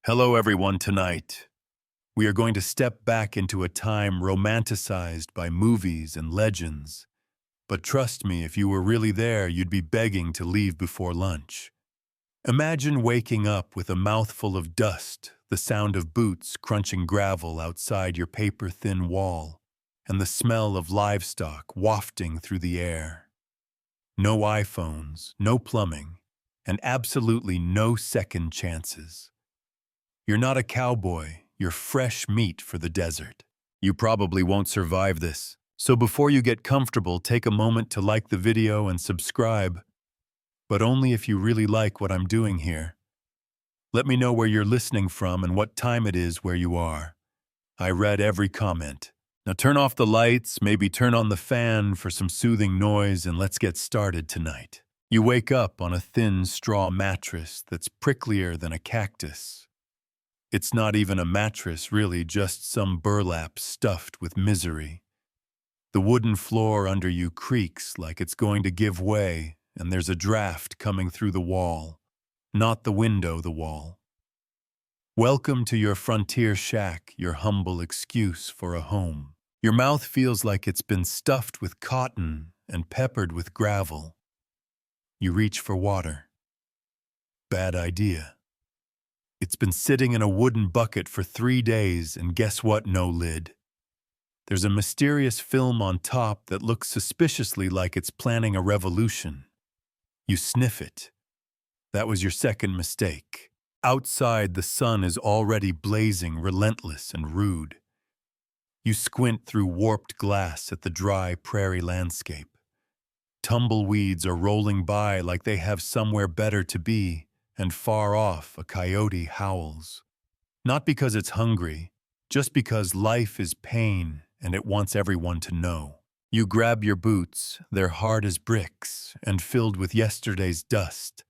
Hello, everyone. Tonight, we are going to step back into a time romanticized by movies and legends. But trust me, if you were really there, you'd be begging to leave before lunch. Imagine waking up with a mouthful of dust, the sound of boots crunching gravel outside your paper-thin wall, and the smell of livestock wafting through the air. No iPhones, no plumbing, and absolutely no second chances. You're not a cowboy, you're fresh meat for the desert. You probably won't survive this. So before you get comfortable, take a moment to like the video and subscribe, but only if you really like what I'm doing here. Let me know where you're listening from and what time it is where you are. I read every comment. Now turn off the lights, maybe turn on the fan for some soothing noise, and let's get started tonight. You wake up on a thin straw mattress that's pricklier than a cactus. It's not even a mattress, really, just some burlap stuffed with misery. The wooden floor under you creaks like it's going to give way, and there's a draft coming through the wall. Not the window, the wall. Welcome to your frontier shack, your humble excuse for a home. Your mouth feels like it's been stuffed with cotton and peppered with gravel. You reach for water. Bad idea. It's been sitting in a wooden bucket for 3 days, and guess what? No lid. There's a mysterious film on top that looks suspiciously like it's planning a revolution. You sniff it. That was your second mistake. Outside, the sun is already blazing, relentless and rude. You squint through warped glass at the dry prairie landscape. Tumbleweeds are rolling by like they have somewhere better to be, and far off a coyote howls. Not because it's hungry, just because life is pain and it wants everyone to know. You grab your boots, they're hard as bricks and filled with yesterday's dust,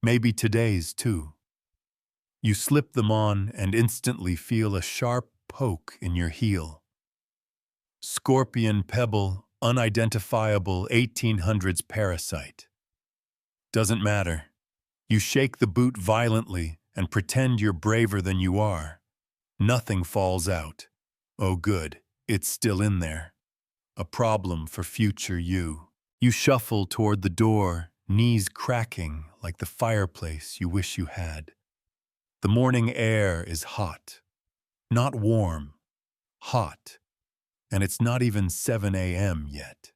maybe today's too. You slip them on and instantly feel a sharp poke in your heel. Scorpion pebble, unidentifiable 1800s parasite. Doesn't matter. You shake the boot violently and pretend you're braver than you are. Nothing falls out. Oh good, it's still in there. A problem for future you. You shuffle toward the door, knees cracking like the fireplace you wish you had. The morning air is hot. Not warm. Hot. And it's not even 7 a.m. yet.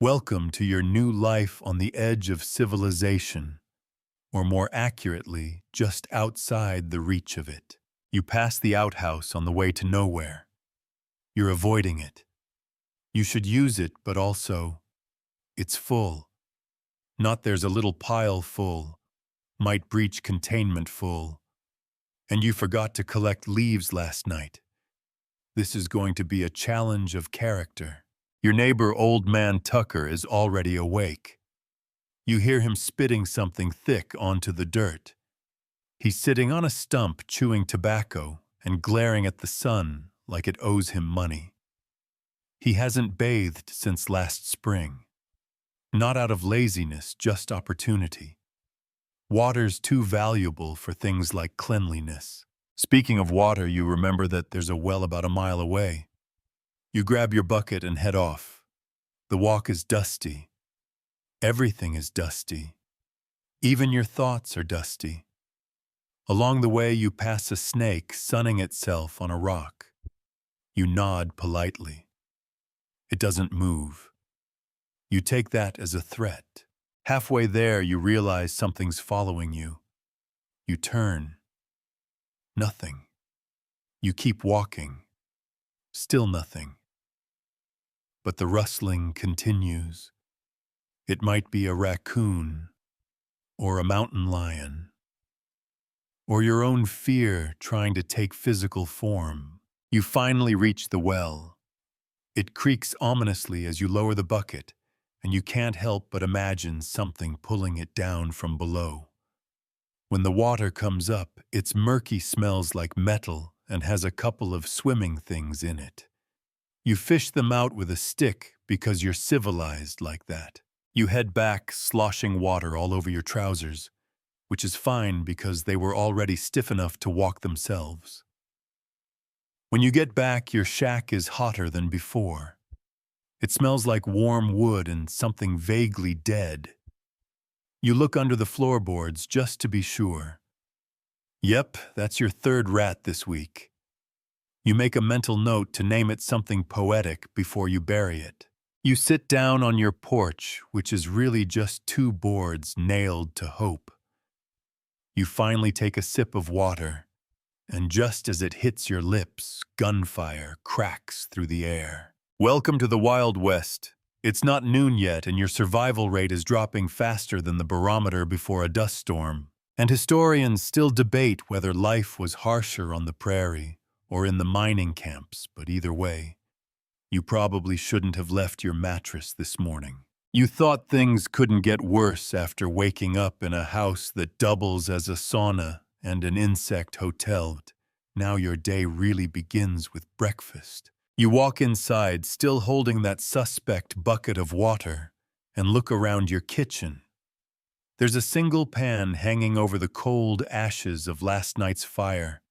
Welcome to your new life on the edge of civilization, or more accurately, just outside the reach of it. You pass the outhouse on the way to nowhere. You're avoiding it. You should use it, but also, it's full. Not there's a little pile full, might breach containment full, and you forgot to collect leaves last night. This is going to be a challenge of character. Your neighbor, Old Man Tucker, is already awake. You hear him spitting something thick onto the dirt. He's sitting on a stump chewing tobacco and glaring at the sun like it owes him money. He hasn't bathed since last spring. Not out of laziness, just opportunity. Water's too valuable for things like cleanliness. Speaking of water, you remember that there's a well about a mile away. You grab your bucket and head off. The walk is dusty. Everything is dusty. Even your thoughts are dusty. Along the way, you pass a snake sunning itself on a rock. You nod politely. It doesn't move. You take that as a threat. Halfway there, you realize something's following you. You turn. Nothing. You keep walking. Still nothing. But the rustling continues. It might be a raccoon, or a mountain lion, or your own fear trying to take physical form. You finally reach the well. It creaks ominously as you lower the bucket, and you can't help but imagine something pulling it down from below. When the water comes up, its murky smells like metal and has a couple of swimming things in it. You fish them out with a stick because you're civilized like that. You head back, sloshing water all over your trousers. which is fine because they were already stiff enough to walk themselves. When you get back, your shack is hotter than before. It smells like warm wood and something vaguely dead. You look under the floorboards just to be sure. Yep, that's your third rat this week. You make a mental note to name it something poetic before you bury it. You sit down on your porch, which is really just two boards nailed to hope. You finally take a sip of water, and just as it hits your lips, gunfire cracks through the air. Welcome to the Wild West. It's not noon yet, and your survival rate is dropping faster than the barometer before a dust storm. And historians still debate whether life was harsher on the prairie or in the mining camps, but either way, you probably shouldn't have left your mattress this morning. You thought things couldn't get worse after waking up in a house that doubles as a sauna and an insect hotel. Now your day really begins with breakfast. You walk inside, still holding that suspect bucket of water, and look around your kitchen. There's a single pan hanging over the cold ashes of last night's fire,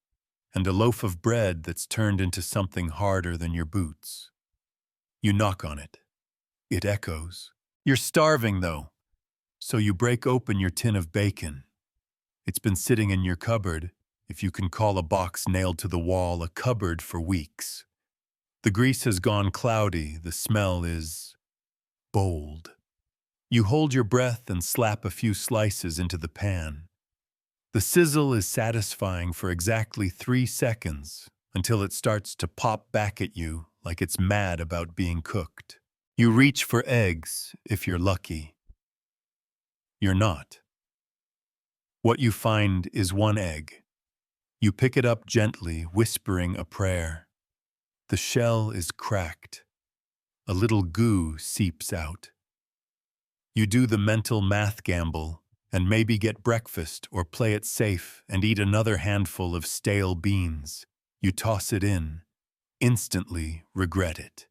and a loaf of bread that's turned into something harder than your boots. You knock on it. It echoes. You're starving, though, so you break open your tin of bacon. It's been sitting in your cupboard, if you can call a box nailed to the wall a cupboard, for weeks. The grease has gone cloudy, the smell is bold. You hold your breath and slap a few slices into the pan. The sizzle is satisfying for exactly 3 seconds, until it starts to pop back at you like it's mad about being cooked. You reach for eggs, if you're lucky. You're not. What you find is one egg. You pick it up gently, whispering a prayer. The shell is cracked. A little goo seeps out. You do the mental math gamble, and maybe get breakfast or play it safe and eat another handful of stale beans. You toss it in, instantly regret it.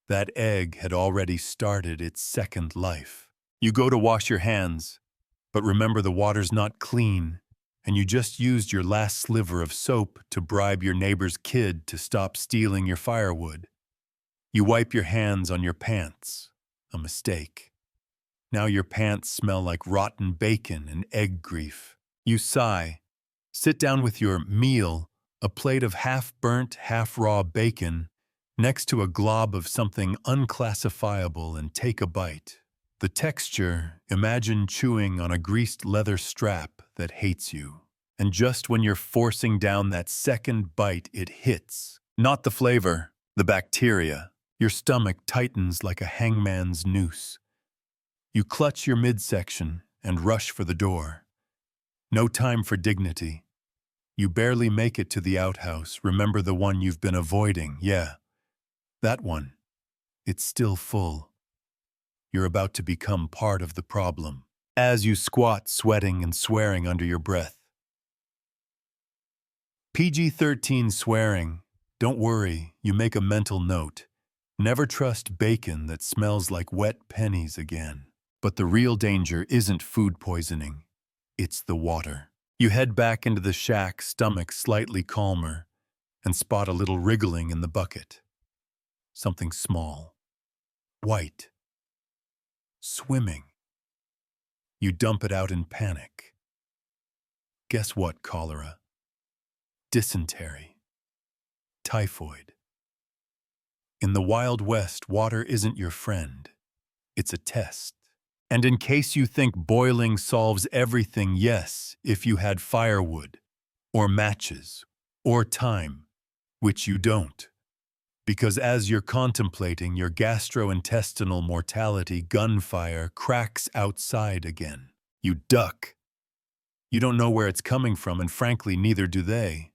That egg had already started its second life. You go to wash your hands, but remember the water's not clean, and you just used your last sliver of soap to bribe your neighbor's kid to stop stealing your firewood. You wipe your hands on your pants. A mistake. Now your pants smell like rotten bacon and egg grief. You sigh, sit down with your meal, a plate of half-burnt, half-raw bacon, next to a glob of something unclassifiable, and take a bite. The texture, imagine chewing on a greased leather strap that hates you. And just when you're forcing down that second bite, it hits. Not the flavor, the bacteria. Your stomach tightens like a hangman's noose. You clutch your midsection and rush for the door. No time for dignity. You barely make it to the outhouse. Remember the one you've been avoiding? Yeah, that one. It's still full. You're about to become part of the problem. As you squat, sweating and swearing under your breath. PG-13 swearing. Don't worry, you make a mental note. Never trust bacon that smells like wet pennies again. But the real danger isn't food poisoning. It's the water. You head back into the shack, stomach slightly calmer, and spot a little wriggling in the bucket. Something small. White. Swimming. You dump it out in panic. Guess what, cholera? Dysentery. Typhoid. In the Wild West, water isn't your friend. It's a test. And in case you think boiling solves everything, yes, if you had firewood, or matches, or time, which you don't. Because as you're contemplating your gastrointestinal mortality, gunfire cracks outside again. You duck. You don't know where it's coming from, and frankly, neither do they.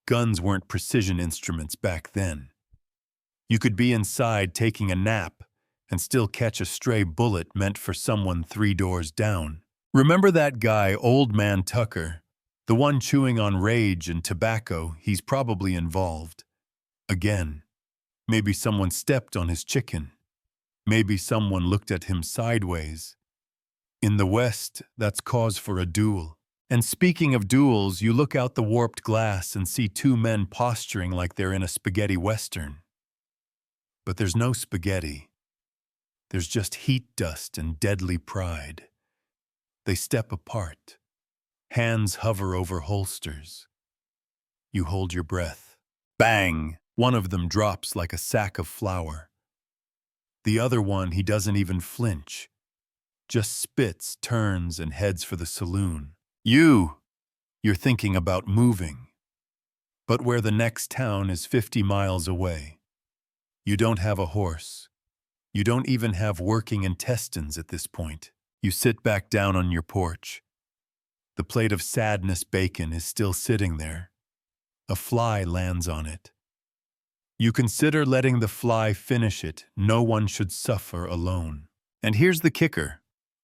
Guns weren't precision instruments back then. You could be inside taking a nap and still catch a stray bullet meant for someone 3 doors down. Remember that guy, Old Man Tucker? The one chewing on rage and tobacco? He's probably involved. Again. Maybe someone stepped on his chicken. Maybe someone looked at him sideways. In the West, that's cause for a duel. And speaking of duels, you look out the warped glass and see two men posturing like they're in a spaghetti western. But there's no spaghetti. There's just heat dust and deadly pride. They step apart. Hands hover over holsters. You hold your breath. Bang! One of them drops like a sack of flour. The other one, he doesn't even flinch. Just spits, turns, and heads for the saloon. You're thinking about moving. But where the next town is 50 miles away. You don't have a horse. You don't even have working intestines at this point. You sit back down on your porch. The plate of sadness bacon is still sitting there. A fly lands on it. You consider letting the fly finish it. No one should suffer alone. And here's the kicker.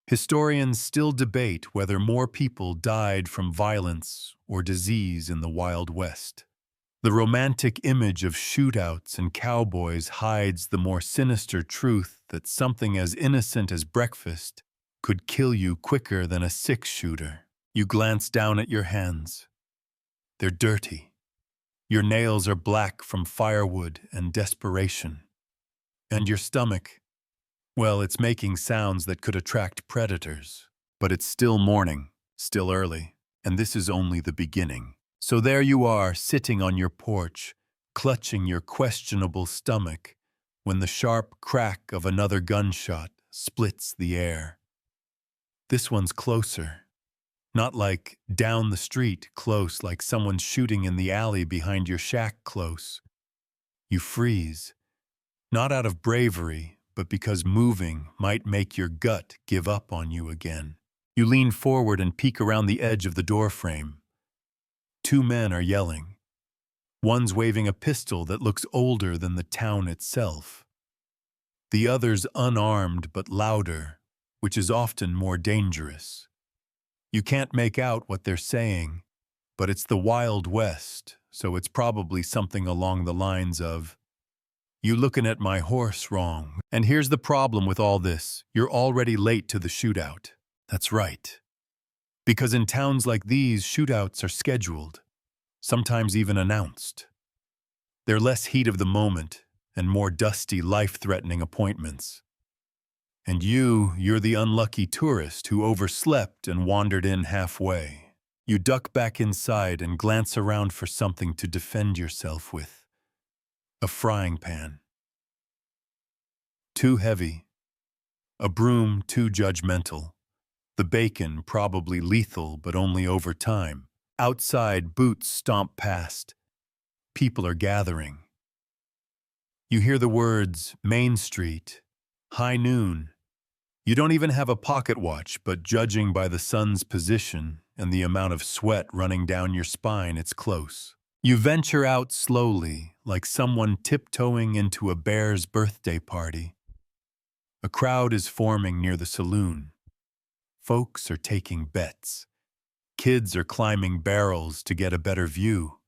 Historians still debate whether more people died from violence or disease in the Wild West. The romantic image of shootouts and cowboys hides the more sinister truth that something as innocent as breakfast could kill you quicker than a six-shooter. You glance down at your hands. They're dirty. Your nails are black from firewood and desperation. And your stomach, well, it's making sounds that could attract predators. But it's still morning, still early, and this is only the beginning. So there you are, sitting on your porch, clutching your questionable stomach, when the sharp crack of another gunshot splits the air. This one's closer. Not like down the street close, like someone's shooting in the alley behind your shack close. You freeze. Not out of bravery, but because moving might make your gut give up on you again. You lean forward and peek around the edge of the doorframe. Two men are yelling. One's waving a pistol that looks older than the town itself. The other's unarmed but louder, which is often more dangerous. You can't make out what they're saying, but it's the Wild West, so it's probably something along the lines of, "You looking at my horse wrong." And here's the problem with all this. You're already late to the shootout. That's right. Because in towns like these, shootouts are scheduled, sometimes even announced. They're less heat of the moment and more dusty, life-threatening appointments. And you're the unlucky tourist who overslept and wandered in halfway. You duck back inside and glance around for something to defend yourself with. A frying pan. Too heavy. A broom too judgmental. The bacon probably lethal, but only over time. Outside, boots stomp past. People are gathering. You hear the words, Main Street, high noon. You don't even have a pocket watch, but judging by the sun's position and the amount of sweat running down your spine, it's close. You venture out slowly, like someone tiptoeing into a bear's birthday party. A crowd is forming near the saloon. Folks are taking bets. Kids are climbing barrels to get a better view.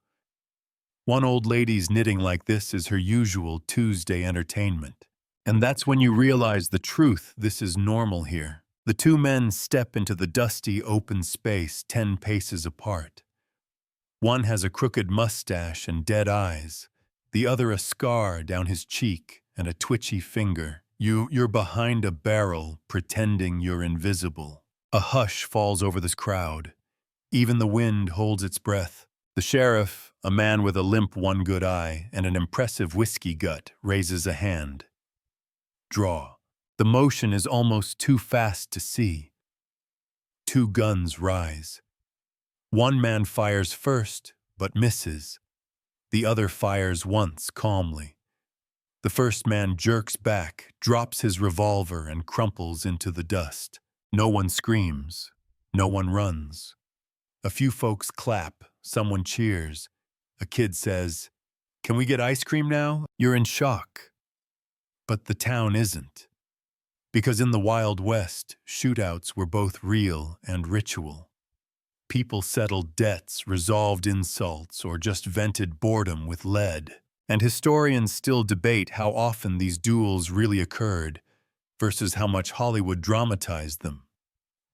One old lady's knitting like this is her usual Tuesday entertainment. And that's when you realize the truth. This is normal here. The two men step into the dusty open space 10 paces apart. One has a crooked mustache and dead eyes, the other a scar down his cheek and a twitchy finger. You're behind a barrel, pretending you're invisible. A hush falls over this crowd. Even the wind holds its breath. The sheriff, a man with a limp one good eye and an impressive whiskey gut, raises a hand. Draw. The motion is almost too fast to see. Two guns rise. One man fires first, but misses. The other fires once, calmly. The first man jerks back, drops his revolver, and crumples into the dust. No one screams. No one runs. A few folks clap. Someone cheers. A kid says, "Can we get ice cream now?" You're in shock. But the town isn't. Because in the Wild West, shootouts were both real and ritual. People settled debts, resolved insults, or just vented boredom with lead. And historians still debate how often these duels really occurred versus how much Hollywood dramatized them.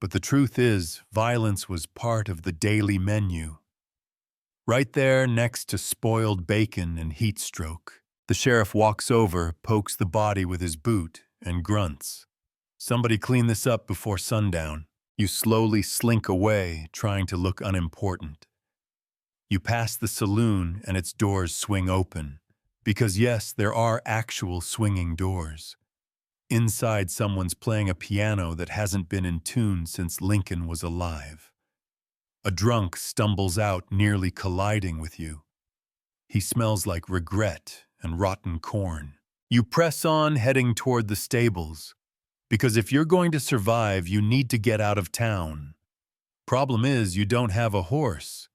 But the truth is, violence was part of the daily menu. Right there next to spoiled bacon and heat stroke, the sheriff walks over, pokes the body with his boot, and grunts. Somebody clean this up before sundown. You slowly slink away, trying to look unimportant. You pass the saloon and its doors swing open. Because yes, there are actual swinging doors. Inside, someone's playing a piano that hasn't been in tune since Lincoln was alive. A drunk stumbles out, nearly colliding with you. He smells like regret and rotten corn. You press on, heading toward the stables. Because if you're going to survive, you need to get out of town. Problem is, you don't have a horse.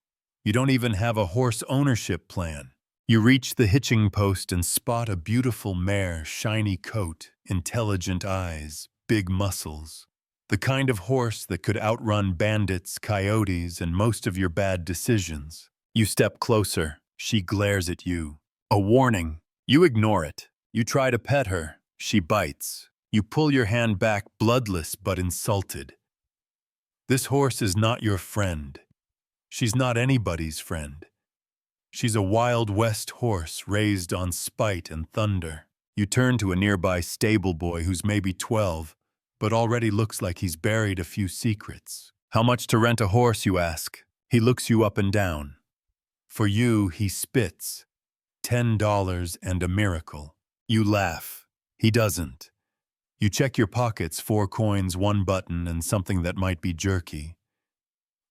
You don't even have a horse ownership plan. You reach the hitching post and spot a beautiful mare, shiny coat, intelligent eyes, big muscles. The kind of horse that could outrun bandits, coyotes, and most of your bad decisions. You step closer. She glares at you. A warning. You ignore it. You try to pet her. She bites. You pull your hand back, bloodless but insulted. This horse is not your friend. She's not anybody's friend. She's a Wild West horse raised on spite and thunder. You turn to a nearby stable boy who's maybe 12, but already looks like he's buried a few secrets. How much to rent a horse, you ask? He looks you up and down. For you, he spits. $10 and a miracle. You laugh. He doesn't. You check your pockets, 4 coins, 1 button, and something that might be jerky.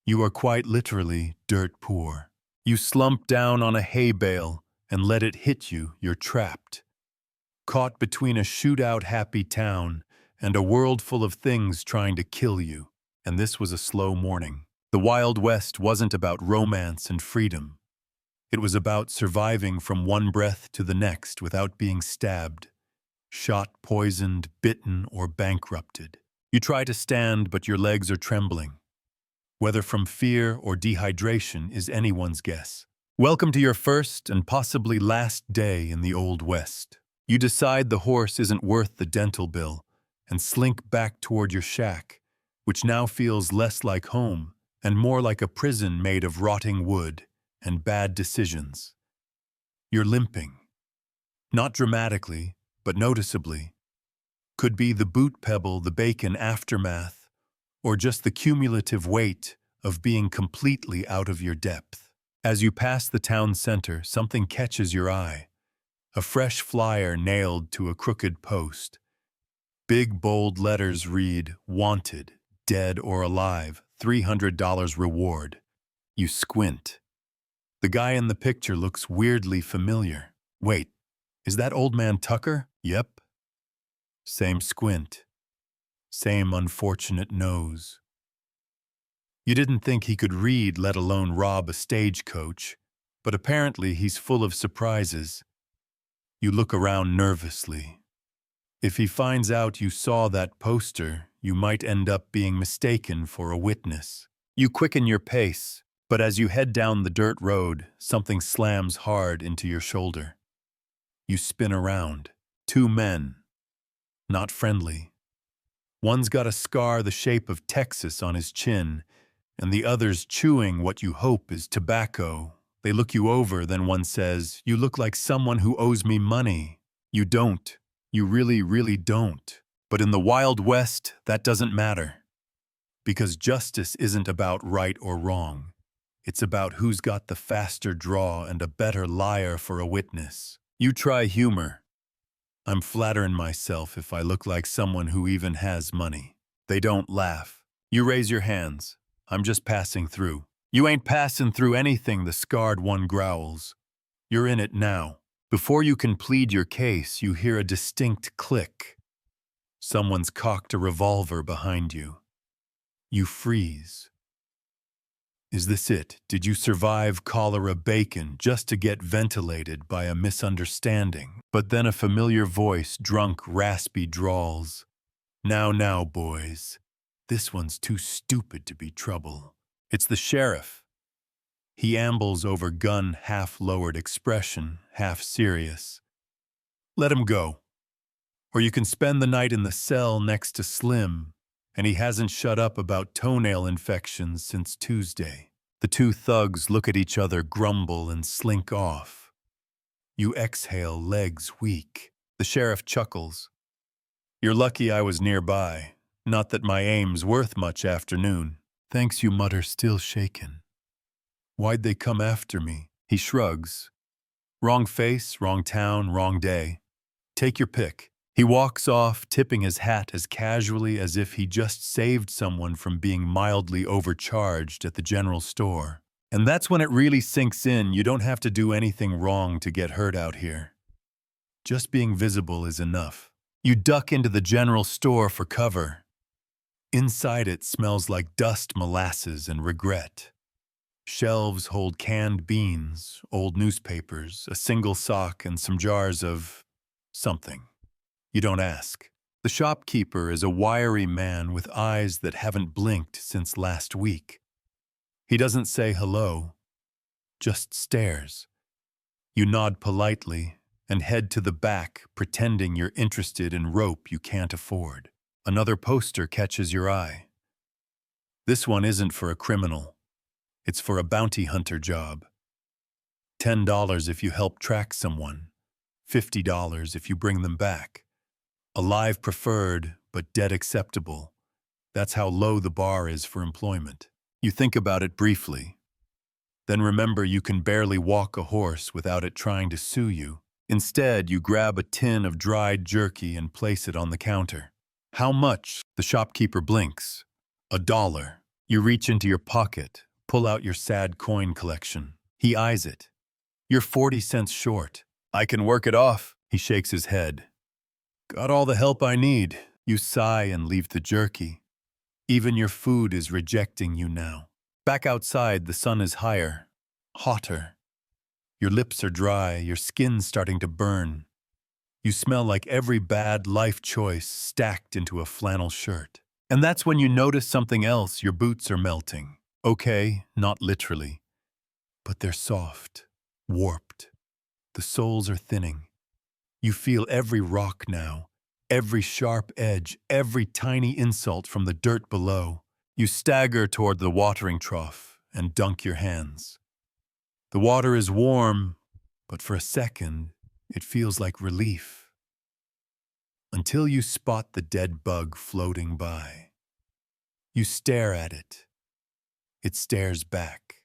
You are quite literally dirt poor. You slump down on a hay bale and let it hit you. You're trapped. Caught between a shootout happy town and a world full of things trying to kill you. And this was a slow morning. The Wild West wasn't about romance and freedom. It was about surviving from one breath to the next without being stabbed, shot, poisoned, bitten, or bankrupted. You try to stand, but your legs are trembling. Whether from fear or dehydration is anyone's guess. Welcome to your first and possibly last day in the Old West. You decide the horse isn't worth the dental bill and slink back toward your shack, which now feels less like home and more like a prison made of rotting wood and bad decisions. You're limping. Not dramatically, but noticeably. Could be the boot pebble, the bacon aftermath, or just the cumulative weight of being completely out of your depth. As you pass the town center, something catches your eye. A fresh flyer nailed to a crooked post. Big bold letters read, "Wanted, dead or alive, $300 reward." You squint. The guy in the picture looks weirdly familiar. Wait, is that old man Tucker? Yep. Same squint. Same unfortunate nose. You didn't think he could read, let alone rob a stagecoach, but apparently he's full of surprises. You look around nervously. If he finds out you saw that poster, you might end up being mistaken for a witness. You quicken your pace, but as you head down the dirt road, something slams hard into your shoulder. You spin around. 2 men. Not friendly. One's got a scar the shape of Texas on his chin, and the other's chewing what you hope is tobacco. They look you over, then one says, "You look like someone who owes me money." You don't. You really, really don't. But in the Wild West, that doesn't matter. Because justice isn't about right or wrong. It's about who's got the faster draw and a better liar for a witness. You try humor. I'm flattering myself if I look like someone who even has money. They don't laugh. You raise your hands. I'm just passing through. You ain't passing through anything, the scarred one growls. You're in it now. Before you can plead your case, you hear a distinct click. Someone's cocked a revolver behind you. You freeze. Is this it? Did you survive cholera bacon just to get ventilated by a misunderstanding? But then a familiar voice, drunk, raspy, drawls. Now, boys. This one's too stupid to be trouble. It's the sheriff. He ambles over gun, half-lowered expression, half serious. Let him go. Or you can spend the night in the cell next to Slim, and he hasn't shut up about toenail infections since Tuesday. The two thugs look at each other, grumble, and slink off. You exhale, legs weak. The sheriff chuckles. You're lucky I was nearby. Not that my aim's worth much afternoon. Thanks, you mutter, still shaken. Why'd they come after me? He shrugs. Wrong face, wrong town, wrong day. Take your pick. He walks off, tipping his hat as casually as if he just saved someone from being mildly overcharged at the general store. And that's when it really sinks in. You don't have to do anything wrong to get hurt out here. Just being visible is enough. You duck into the general store for cover. Inside it smells like dust, molasses, and regret. Shelves hold canned beans, old newspapers, a single sock, and some jars of something. You don't ask. The shopkeeper is a wiry man with eyes that haven't blinked since last week. He doesn't say hello, just stares. You nod politely and head to the back, pretending you're interested in rope you can't afford. Another poster catches your eye. This one isn't for a criminal. It's for a bounty hunter job. $10 if you help track someone. $50 if you bring them back. Alive preferred, but dead acceptable. That's how low the bar is for employment. You think about it briefly. Then remember you can barely walk a horse without it trying to sue you. Instead, you grab a tin of dried jerky and place it on the counter. How much? The shopkeeper blinks. $1. You reach into your pocket, pull out your sad coin collection. He eyes it. You're 40 cents short. I can work it off. He shakes his head. Got all the help I need. You sigh and leave the jerky. Even your food is rejecting you now. Back outside, the sun is higher, hotter. Your lips are dry, your skin's starting to burn. You smell like every bad life choice stacked into a flannel shirt. And that's when you notice something else. Your boots are melting. Okay, not literally. But they're soft, warped. The soles are thinning. You feel every rock now, every sharp edge, every tiny insult from the dirt below. You stagger toward the watering trough and dunk your hands. The water is warm, but for a second, it feels like relief. Until you spot the dead bug floating by. You stare at it. It stares back.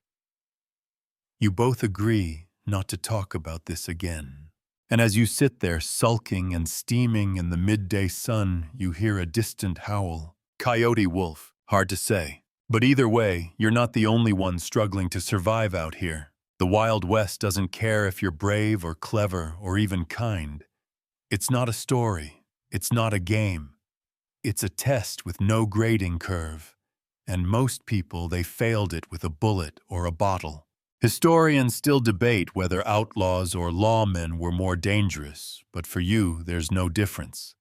You both agree not to talk about this again. And as you sit there sulking and steaming in the midday sun, you hear a distant howl. Coyote, wolf, hard to say. But either way, you're not the only one struggling to survive out here. The Wild West doesn't care if you're brave or clever or even kind. It's not a story. It's not a game. It's a test with no grading curve. And most people, they failed it with a bullet or a bottle. Historians still debate whether outlaws or lawmen were more dangerous, but for you, there's no difference.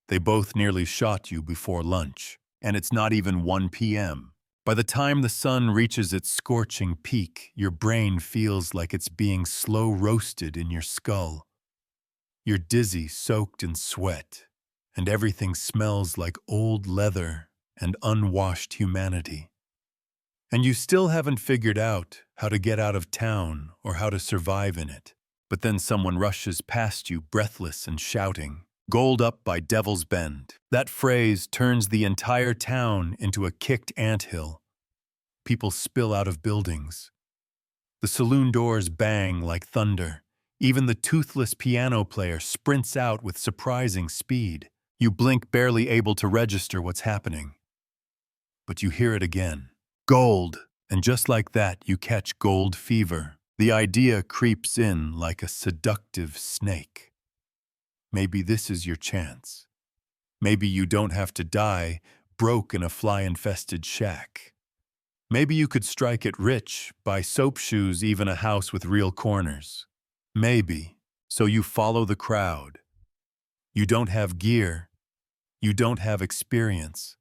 They both nearly shot you before lunch, and it's not even 1 p.m. By the time the sun reaches its scorching peak, your brain feels like it's being slow roasted in your skull. You're dizzy, soaked in sweat, and everything smells like old leather and unwashed humanity. And you still haven't figured out how to get out of town or how to survive in it. But then someone rushes past you, breathless and shouting, "Gold up by Devil's Bend." That phrase turns the entire town into a kicked anthill. People spill out of buildings. The saloon doors bang like thunder. Even the toothless piano player sprints out with surprising speed. You blink, barely able to register what's happening. But you hear it again. Gold! And just like that, you catch gold fever. The idea creeps in like a seductive snake. Maybe this is your chance. Maybe you don't have to die broke in a fly-infested shack. Maybe you could strike it rich, buy soap shoes, even a house with real corners. Maybe. So you follow the crowd. You don't have gear. You don't have experience.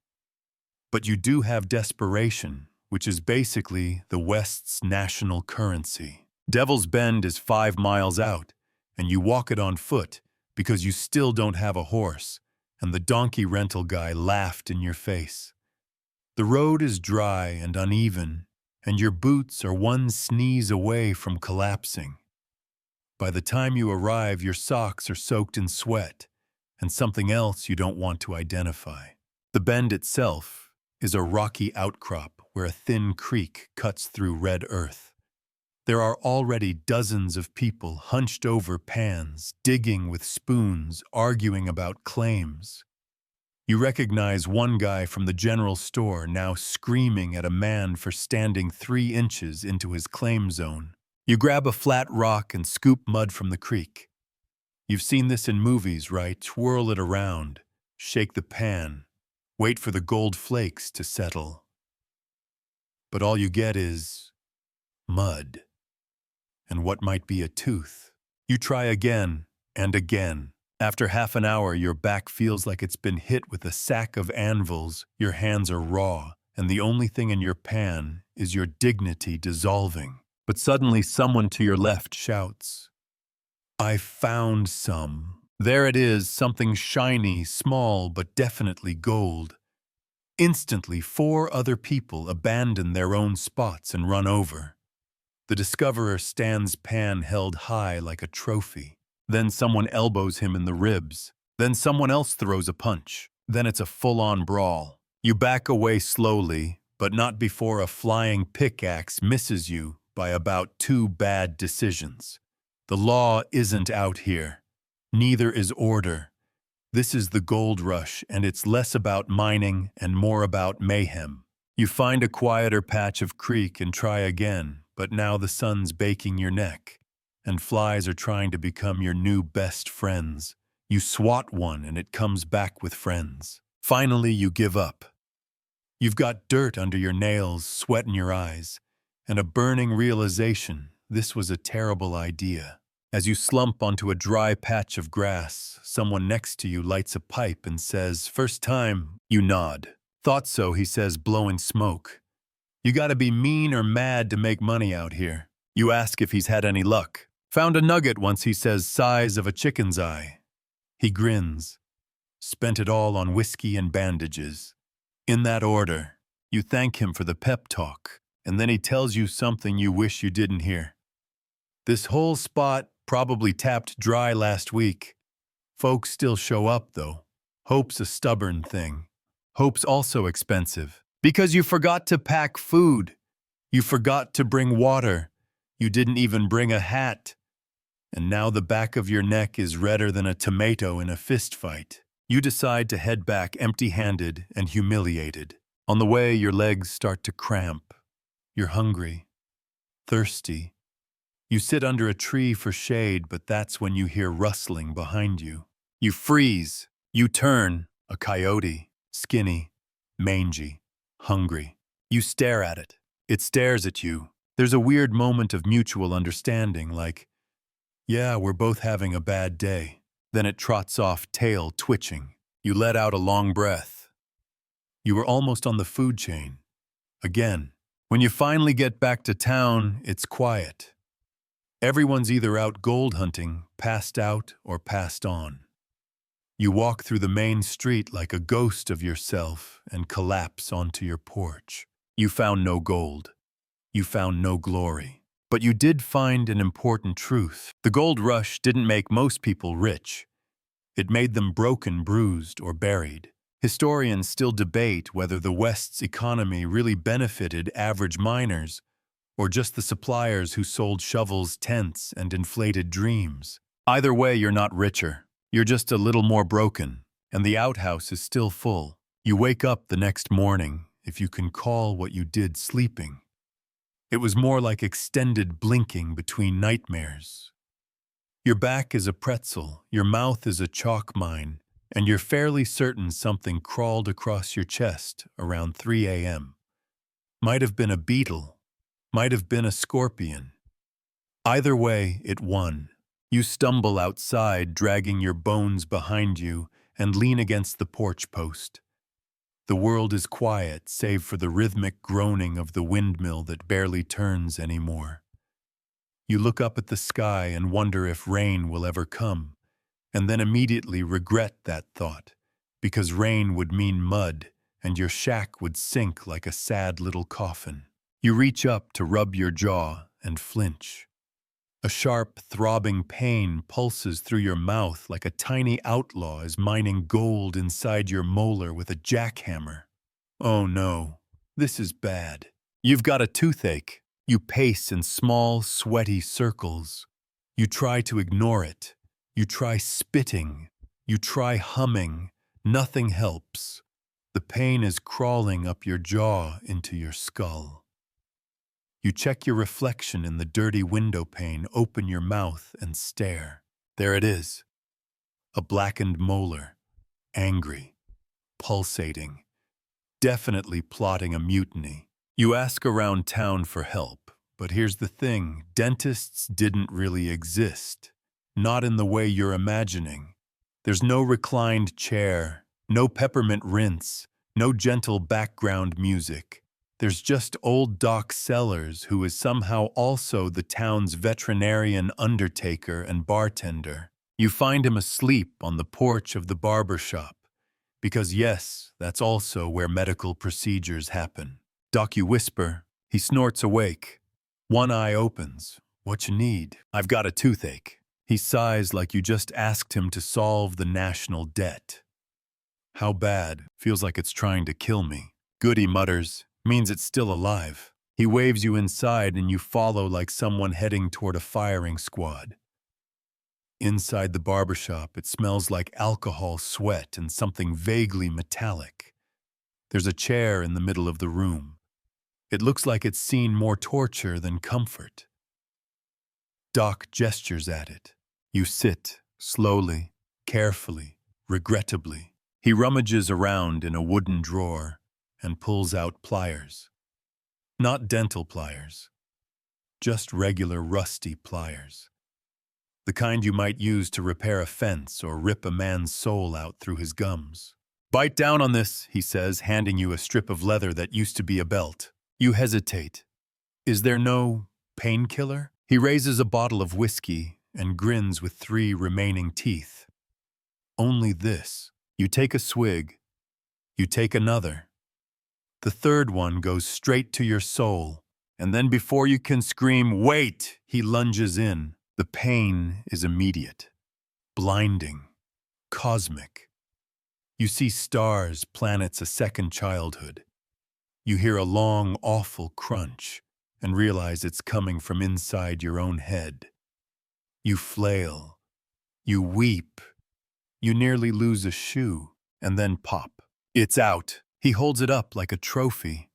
But you do have desperation, which is basically the West's national currency. Devil's Bend is 5 miles out, and you walk it on foot because you still don't have a horse, and the donkey rental guy laughed in your face. The road is dry and uneven, and your boots are one sneeze away from collapsing. By the time you arrive, your socks are soaked in sweat and something else you don't want to identify. The bend itself is a rocky outcrop where a thin creek cuts through red earth. There are already dozens of people hunched over pans, digging with spoons, arguing about claims. You recognize one guy from the general store now screaming at a man for standing 3 inches into his claim zone. You grab a flat rock and scoop mud from the creek. You've seen this in movies, right? Twirl it around, shake the pan, wait for the gold flakes to settle. But all you get is mud. And what might be a tooth. You try again and again. After half an hour, your back feels like it's been hit with a sack of anvils, your hands are raw, and the only thing in your pan is your dignity dissolving. But suddenly someone to your left shouts, "I found some." There it is, something shiny, small, but definitely gold. Instantly, 4 other people abandon their own spots and run over. The discoverer stands pan held high like a trophy. Then someone elbows him in the ribs. Then someone else throws a punch. Then it's a full-on brawl. You back away slowly, but not before a flying pickaxe misses you by about 2 bad decisions. The law isn't out here. Neither is order. This is the gold rush, and it's less about mining and more about mayhem. You find a quieter patch of creek and try again, but now the sun's baking your neck, and flies are trying to become your new best friends. You swat one and it comes back with friends. Finally, you give up. You've got dirt under your nails, sweat in your eyes, and a burning realization this was a terrible idea. As you slump onto a dry patch of grass, someone next to you lights a pipe and says, "First time." You nod. "Thought so," he says, blowing smoke. "You gotta be mean or mad to make money out here." You ask if he's had any luck. "Found a nugget once," he says, "size of a chicken's eye." He grins. "Spent it all on whiskey and bandages." In that order, you thank him for the pep talk, and then he tells you something you wish you didn't hear. "This whole spot probably tapped dry last week. Folks still show up, though. Hope's a stubborn thing. Hope's also expensive. Because you forgot to pack food. You forgot to bring water. You didn't even bring a hat. And now the back of your neck is redder than a tomato in a fist fight. You decide to head back empty-handed and humiliated. On the way, your legs start to cramp. You're hungry, thirsty. You sit under a tree for shade, but that's when you hear rustling behind you. You freeze. You turn, a coyote, skinny, mangy, hungry. You stare at it. It stares at you. There's a weird moment of mutual understanding, like, "Yeah, we're both having a bad day." Then it trots off, tail twitching. You let out a long breath. You were almost on the food chain. Again, when you finally get back to town, it's quiet. Everyone's either out gold hunting, passed out, or passed on. You walk through the main street like a ghost of yourself and collapse onto your porch. You found no gold. You found no glory. But you did find an important truth. The gold rush didn't make most people rich. It made them broken, bruised, or buried. Historians still debate whether the West's economy really benefited average miners or just the suppliers who sold shovels, tents, and inflated dreams. Either way, you're not richer. You're just a little more broken, and the outhouse is still full. You wake up the next morning, if you can call what you did sleeping. It was more like extended blinking between nightmares. Your back is a pretzel, your mouth is a chalk mine, and you're fairly certain something crawled across your chest around 3 a.m. Might have been a beetle, might have been a scorpion. Either way, it won. You stumble outside, dragging your bones behind you, and lean against the porch post. The world is quiet, save for the rhythmic groaning of the windmill that barely turns anymore. You look up at the sky and wonder if rain will ever come, and then immediately regret that thought, because rain would mean mud, and your shack would sink like a sad little coffin. You reach up to rub your jaw and flinch. A sharp, throbbing pain pulses through your mouth like a tiny outlaw is mining gold inside your molar with a jackhammer. Oh no, this is bad. You've got a toothache. You pace in small, sweaty circles. You try to ignore it. You try spitting. You try humming. Nothing helps. The pain is crawling up your jaw into your skull. You check your reflection in the dirty window pane, open your mouth, and stare. There it is. A blackened molar. Angry. Pulsating. Definitely plotting a mutiny. You ask around town for help, but here's the thing. Dentists didn't really exist. Not in the way you're imagining. There's no reclined chair, no peppermint rinse, no gentle background music. There's just old Doc Sellers, who is somehow also the town's veterinarian, undertaker, and bartender. You find him asleep on the porch of the barber shop, because yes, that's also where medical procedures happen. Doc, you whisper. He snorts awake. One eye opens. What you need? I've got a toothache. He sighs like you just asked him to solve the national debt. How bad? Feels like it's trying to kill me. Good, he mutters. Means it's still alive. He waves you inside and you follow like someone heading toward a firing squad. Inside the barbershop, it smells like alcohol, sweat, and something vaguely metallic. There's a chair in the middle of the room. It looks like it's seen more torture than comfort. Doc gestures at it. You sit, slowly, carefully, regrettably. He rummages around in a wooden drawer and pulls out pliers. Not dental pliers, just regular rusty pliers. The kind you might use to repair a fence or rip a man's soul out through his gums. Bite down on this, he says, handing you a strip of leather that used to be a belt. You hesitate. Is there no painkiller? He raises a bottle of whiskey and grins with 3 remaining teeth. Only this. You take a swig. You take another. The third one goes straight to your soul, and then before you can scream, "Wait!" he lunges in. The pain is immediate, blinding, cosmic. You see stars, planets, a second childhood. You hear a long, awful crunch and realize it's coming from inside your own head. You flail. You weep. You nearly lose a shoe, and then pop. It's out. He holds it up like a trophy.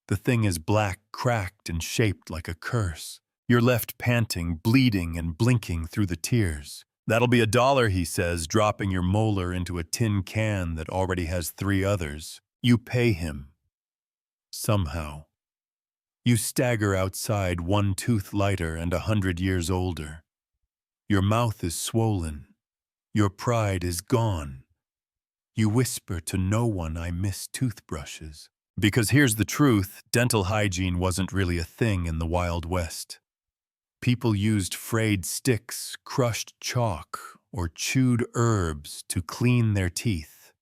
The thing is black, cracked, and shaped like a curse. You're left panting, bleeding, and blinking through the tears. That'll be $1, he says, dropping your molar into a tin can that already has 3 others. You pay him. Somehow. You stagger outside, 1 tooth lighter and 100 years older. Your mouth is swollen. Your pride is gone. You whisper to no one, "I miss toothbrushes." Because here's the truth, dental hygiene wasn't really a thing in the Wild West. People used frayed sticks, crushed chalk, or chewed herbs to clean their teeth.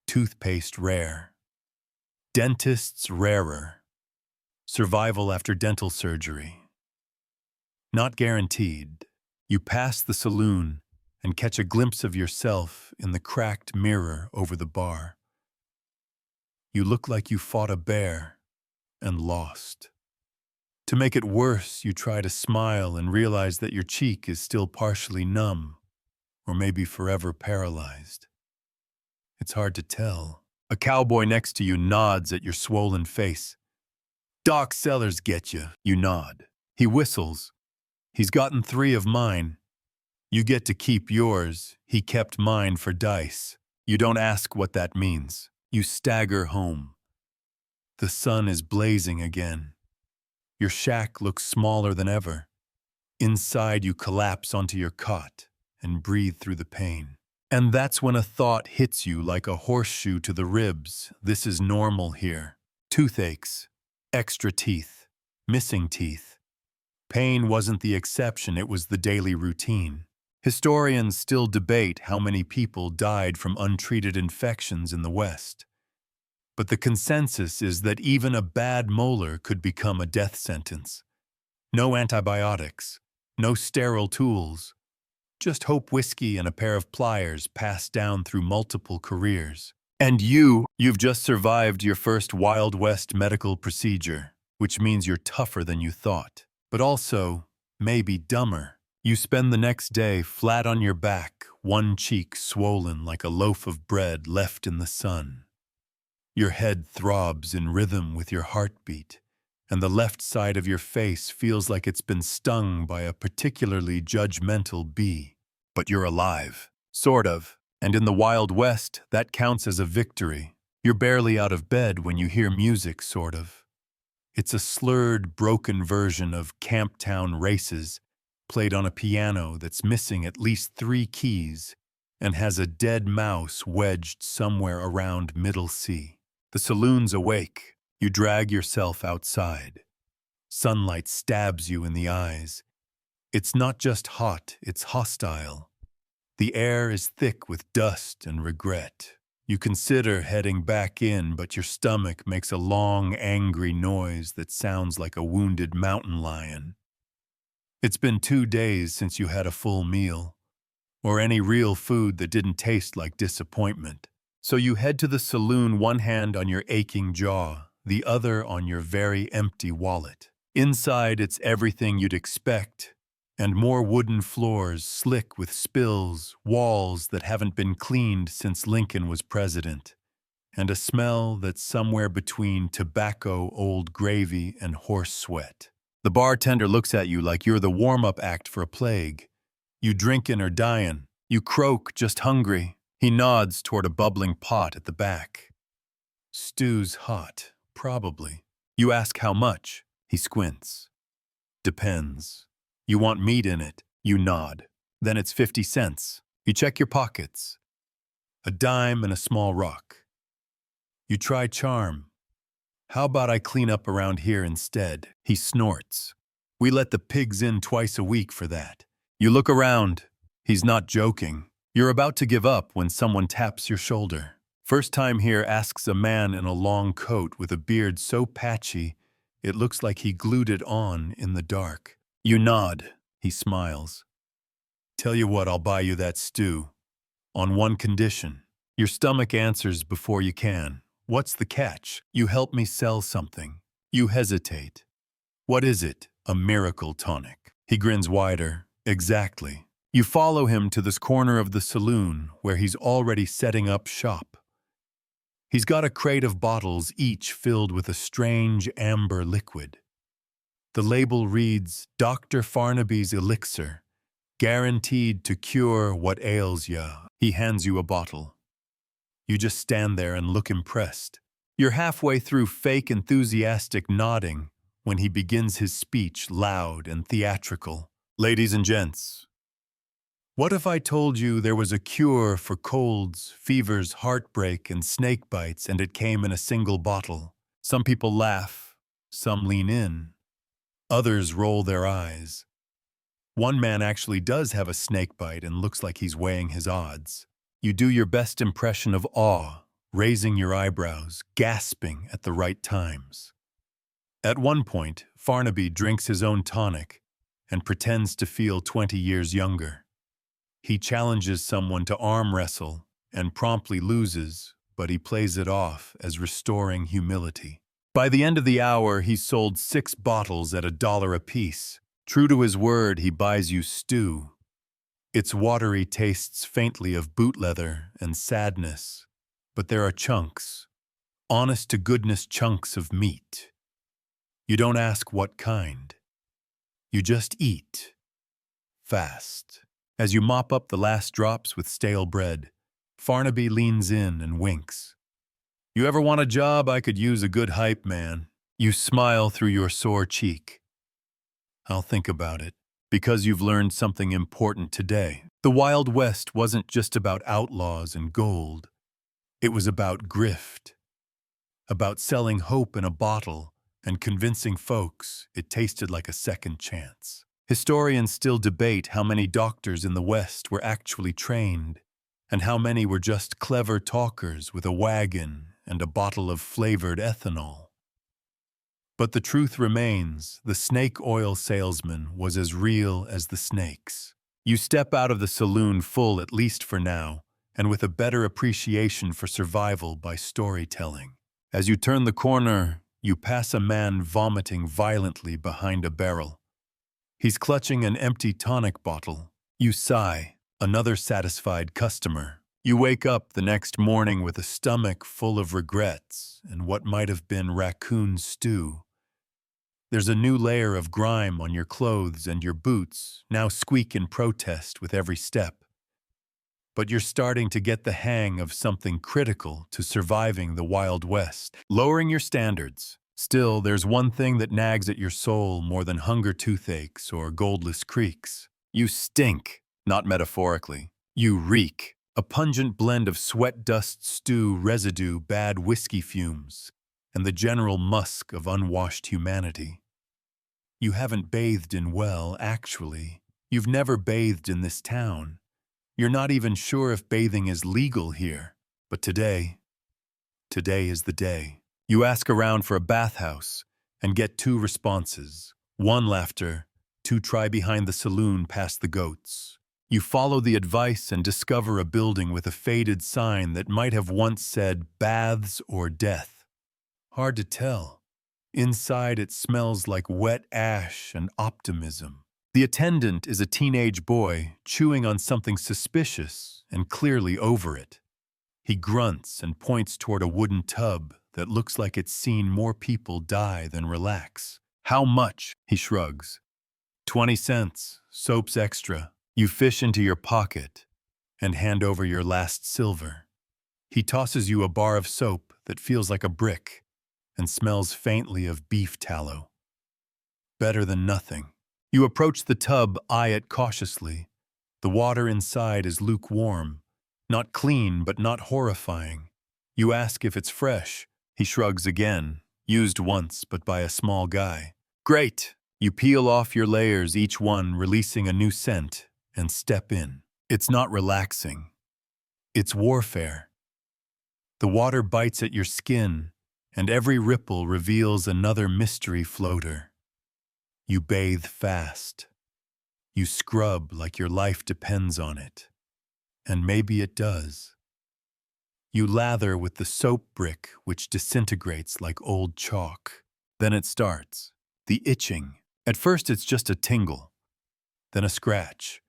Toothpaste rare. Dentists rarer. Survival after dental surgery. Not guaranteed. You pass the saloon and catch a glimpse of yourself in the cracked mirror over the bar. You look like you fought a bear and lost. To make it worse, you try to smile and realize that your cheek is still partially numb, or maybe forever paralyzed. It's hard to tell. A cowboy next to you nods at your swollen face. "Doc Sellers get you," you nod. He whistles. "He's gotten 3 of mine. You get to keep yours. He kept mine for dice." You don't ask what that means. You stagger home. The sun is blazing again. Your shack looks smaller than ever. Inside, you collapse onto your cot and breathe through the pain. And that's when a thought hits you like a horseshoe to the ribs. This is normal here. Toothaches, extra teeth, missing teeth. Pain wasn't the exception, it was the daily routine. Historians still debate how many people died from untreated infections in the West, but the consensus is that even a bad molar could become a death sentence. No antibiotics, no sterile tools, just hope whiskey and a pair of pliers passed down through multiple careers. And you've just survived your first Wild West medical procedure, which means you're tougher than you thought, but also, maybe dumber. You spend the next day flat on your back, one cheek swollen like a loaf of bread left in the sun. Your head throbs in rhythm with your heartbeat, and the left side of your face feels like it's been stung by a particularly judgmental bee. But you're alive. Sort of. And in the Wild West, that counts as a victory. You're barely out of bed when you hear music, sort of. It's a slurred, broken version of Camptown Races, played on a piano that's missing at least 3 keys and has a dead mouse wedged somewhere around middle C. The saloon's awake. You drag yourself outside. Sunlight stabs you in the eyes. It's not just hot, it's hostile. The air is thick with dust and regret. You consider heading back in, but your stomach makes a long, angry noise that sounds like a wounded mountain lion. It's been 2 days since you had a full meal, or any real food that didn't taste like disappointment. So you head to the saloon, one hand on your aching jaw, the other on your very empty wallet. Inside, it's everything you'd expect, and more wooden floors slick with spills, walls that haven't been cleaned since Lincoln was president, and a smell that's somewhere between tobacco, old gravy, and horse sweat. The bartender looks at you like you're the warm-up act for a plague. You drinkin' or dyin'. You croak, just hungry. He nods toward a bubbling pot at the back. Stew's hot, probably. You ask how much. He squints. Depends. You want meat in it. You nod. Then it's 50 cents. You check your pockets. A dime and a small rock. You try charm. How about I clean up around here instead? He snorts. We let the pigs in twice a week for that. You look around. He's not joking. You're about to give up when someone taps your shoulder. First time here asks a man in a long coat with a beard so patchy, it looks like he glued it on in the dark. You nod. He smiles. Tell you what, I'll buy you that stew. On one condition. Your stomach answers before you can. What's the catch? You help me sell something. You hesitate. What is it? A miracle tonic. He grins wider. Exactly. You follow him to this corner of the saloon where he's already setting up shop. He's got a crate of bottles, each filled with a strange amber liquid. The label reads, Dr. Farnaby's Elixir, guaranteed to cure what ails ya. He hands you a bottle. You just stand there and look impressed. You're halfway through fake enthusiastic nodding when he begins his speech, loud and theatrical. Ladies and gents, what if I told you there was a cure for colds, fevers, heartbreak, and snake bites, and it came in a single bottle? Some people laugh, some lean in, others roll their eyes. One man actually does have a snake bite and looks like he's weighing his odds. You do your best impression of awe, raising your eyebrows, gasping at the right times. At one point, Farnaby drinks his own tonic and pretends to feel 20 years younger. He challenges someone to arm wrestle and promptly loses, but he plays it off as restoring humility. By the end of the hour, he's sold 6 bottles at $1 apiece. True to his word, he buys you stew. Its watery tastes faintly of boot leather and sadness, but there are chunks, honest-to-goodness chunks of meat. You don't ask what kind. You just eat. Fast. As you mop up the last drops with stale bread, Farnaby leans in and winks. You ever want a job? I could use a good hype man. You smile through your sore cheek. I'll think about it, because you've learned something important today. The Wild West wasn't just about outlaws and gold. It was about grift, about selling hope in a bottle and convincing folks it tasted like a second chance. Historians still debate how many doctors in the West were actually trained, and how many were just clever talkers with a wagon and a bottle of flavored ethanol. But the truth remains, the snake oil salesman was as real as the snakes. You step out of the saloon full, at least for now, and with a better appreciation for survival by storytelling. As you turn the corner, you pass a man vomiting violently behind a barrel. He's clutching an empty tonic bottle. You sigh, another satisfied customer. You wake up the next morning with a stomach full of regrets and what might have been raccoon stew. There's a new layer of grime on your clothes, and your boots now squeak in protest with every step. But you're starting to get the hang of something critical to surviving the Wild West, lowering your standards. Still, there's one thing that nags at your soul more than hunger toothaches or goldless creeks. You stink, not metaphorically. You reek. A pungent blend of sweat dust stew residue, bad whiskey fumes, and the general musk of unwashed humanity. You haven't bathed in well, actually. You've never bathed in this town. You're not even sure if bathing is legal here. But today is the day. You ask around for a bathhouse and get two responses. One, laughter. Two, try behind the saloon past the goats. You follow the advice and discover a building with a faded sign that might have once said baths or death. Hard to tell. Inside it smells like wet ash and optimism. The attendant is a teenage boy chewing on something suspicious and clearly over it. He grunts and points toward a wooden tub that looks like it's seen more people die than relax. How much? He shrugs. 20 cents, soap's extra. You fish into your pocket and hand over your last silver. He tosses you a bar of soap that feels like a brick and smells faintly of beef tallow. Better than nothing. You approach the tub, eye it cautiously. The water inside is lukewarm, not clean but not horrifying. You ask if it's fresh. He shrugs again, used once but by a small guy. Great! You peel off your layers, each one releasing a new scent, and step in. It's not relaxing. It's warfare. The water bites at your skin, and every ripple reveals another mystery floater. You bathe fast. You scrub like your life depends on it. And maybe it does. You lather with the soap brick, which disintegrates like old chalk. Then it starts. The itching. At first it's just a tingle, then a scratch.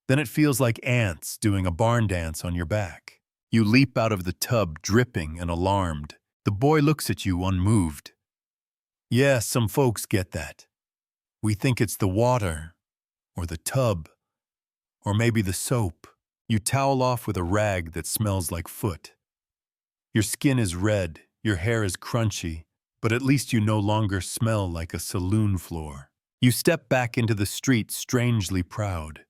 Then it feels like ants doing a barn dance on your back. You leap out of the tub, dripping and alarmed. The boy looks at you, unmoved. Yeah, some folks get that. We think it's the water, or the tub, or maybe the soap. You towel off with a rag that smells like foot. Your skin is red, your hair is crunchy, but at least you no longer smell like a saloon floor. You step back into the street strangely proud.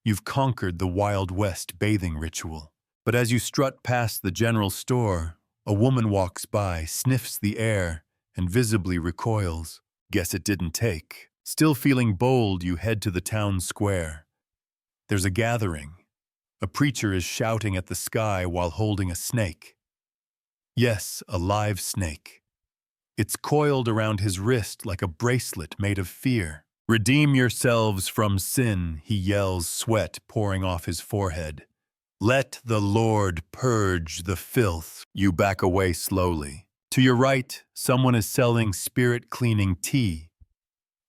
You've conquered the Wild West bathing ritual. But as you strut past the general store, a woman walks by, sniffs the air, and visibly recoils. Guess it didn't take. Still feeling bold, you head to the town square. There's a gathering. A preacher is shouting at the sky while holding a snake. Yes, a live snake. It's coiled around his wrist like a bracelet made of fear. Redeem yourselves from sin, he yells, sweat pouring off his forehead. Let the Lord purge the filth. You back away slowly. To your right, someone is selling spirit-cleaning tea.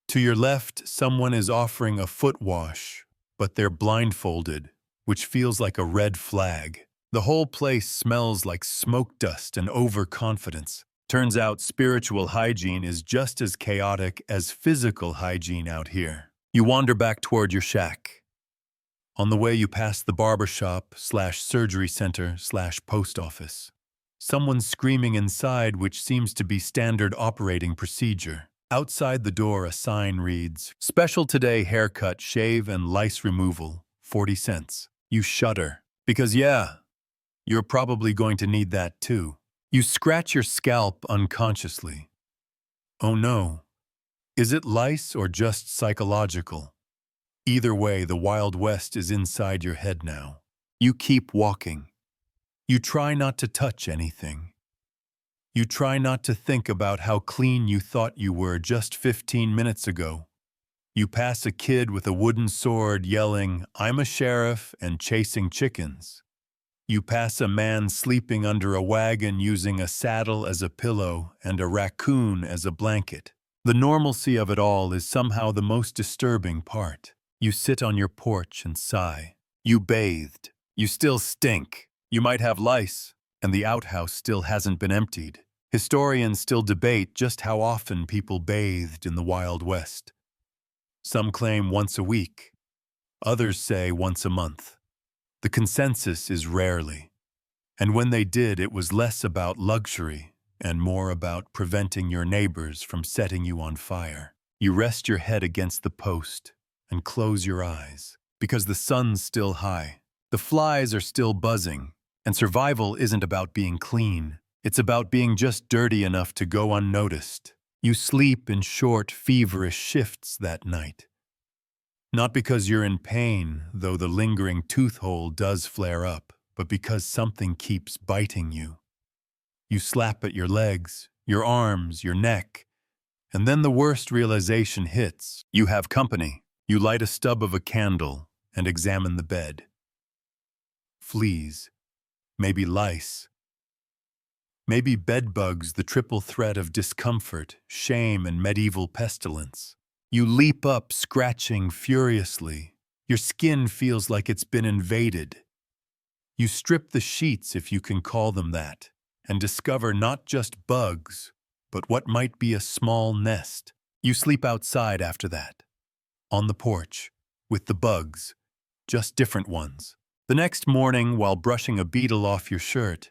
To your left, someone is offering a foot wash, but they're blindfolded, which feels like a red flag. The whole place smells like smoke dust and overconfidence. Turns out spiritual hygiene is just as chaotic as physical hygiene out here. You wander back toward your shack. On the way, you pass the barbershop/surgery center/post office. Someone's screaming inside, which seems to be standard operating procedure. Outside the door, a sign reads, "Special today haircut, shave, and lice removal, 40 cents. You shudder. Because you're probably going to need that too. You scratch your scalp unconsciously. Oh no, Is it lice or just psychological? Either way, the Wild West is inside your head now. You keep walking. You try not to touch anything. You try not to think about how clean you thought you were just 15 minutes ago. You pass a kid with a wooden sword yelling, "I'm a sheriff," and chasing chickens. You pass a man sleeping under a wagon using a saddle as a pillow and a raccoon as a blanket. The normalcy of it all is somehow the most disturbing part. You sit on your porch and sigh. You bathed. You still stink. You might have lice, and the outhouse still hasn't been emptied. Historians still debate just how often people bathed in the Wild West. Some claim once a week. Others say once a month. The consensus is rarely. And when they did, it was less about luxury and more about preventing your neighbors from setting you on fire. You rest your head against the post and close your eyes because the sun's still high. The flies are still buzzing, and survival isn't about being clean. It's about being just dirty enough to go unnoticed. You sleep in short, feverish shifts that night. Not because you're in pain, though the lingering tooth hole does flare up, but because something keeps biting you. You slap at your legs, your arms, your neck, and then the worst realization hits. You have company. You light a stub of a candle and examine the bed. Fleas, maybe lice, maybe bedbugs, the triple threat of discomfort, shame, and medieval pestilence. You leap up, scratching furiously. Your skin feels like it's been invaded. You strip the sheets, if you can call them that, and discover not just bugs, but what might be a small nest. You sleep outside after that, on the porch, with the bugs, just different ones. The next morning, while brushing a beetle off your shirt,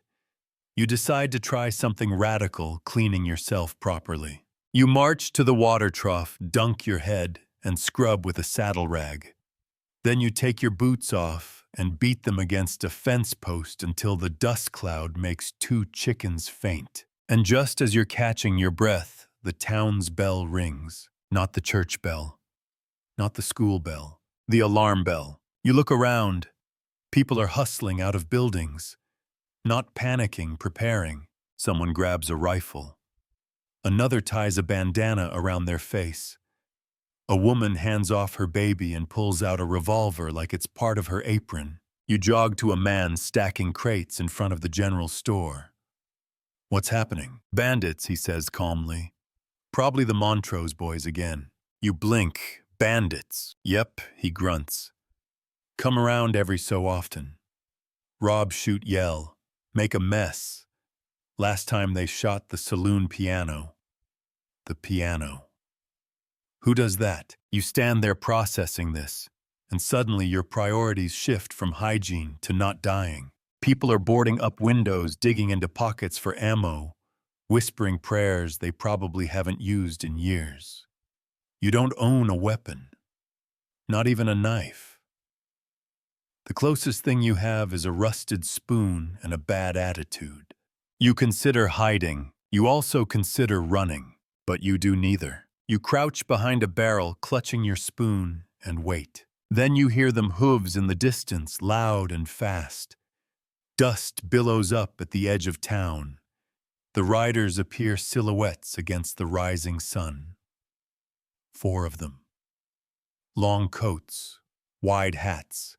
you decide to try something radical, cleaning yourself properly. You march to the water trough, dunk your head, and scrub with a saddle rag. Then you take your boots off and beat them against a fence post until the dust cloud makes 2 chickens faint. And just as you're catching your breath, the town's bell rings. Not the church bell, not the school bell, the alarm bell. You look around. People are hustling out of buildings. Not panicking, preparing. Someone grabs a rifle. Another ties a bandana around their face. A woman hands off her baby and pulls out a revolver like it's part of her apron. You jog to a man stacking crates in front of the general store. "What's happening?" "Bandits," he says calmly. "Probably the Montrose boys again." You blink. "Bandits." "Yep," he grunts. "Come around every so often. Rob, shoot, yell. Make a mess. Last time they shot the saloon piano." The piano. Who does that? You stand there processing this, and suddenly your priorities shift from hygiene to not dying. People are boarding up windows, digging into pockets for ammo, whispering prayers they probably haven't used in years. You don't own a weapon, not even a knife. The closest thing you have is a rusted spoon and a bad attitude. You consider hiding. You also consider running, but you do neither. You crouch behind a barrel, clutching your spoon, and wait. Then you hear them hooves in the distance, loud and fast. Dust billows up at the edge of town. The riders appear silhouettes against the rising sun. 4 of them. Long coats, wide hats,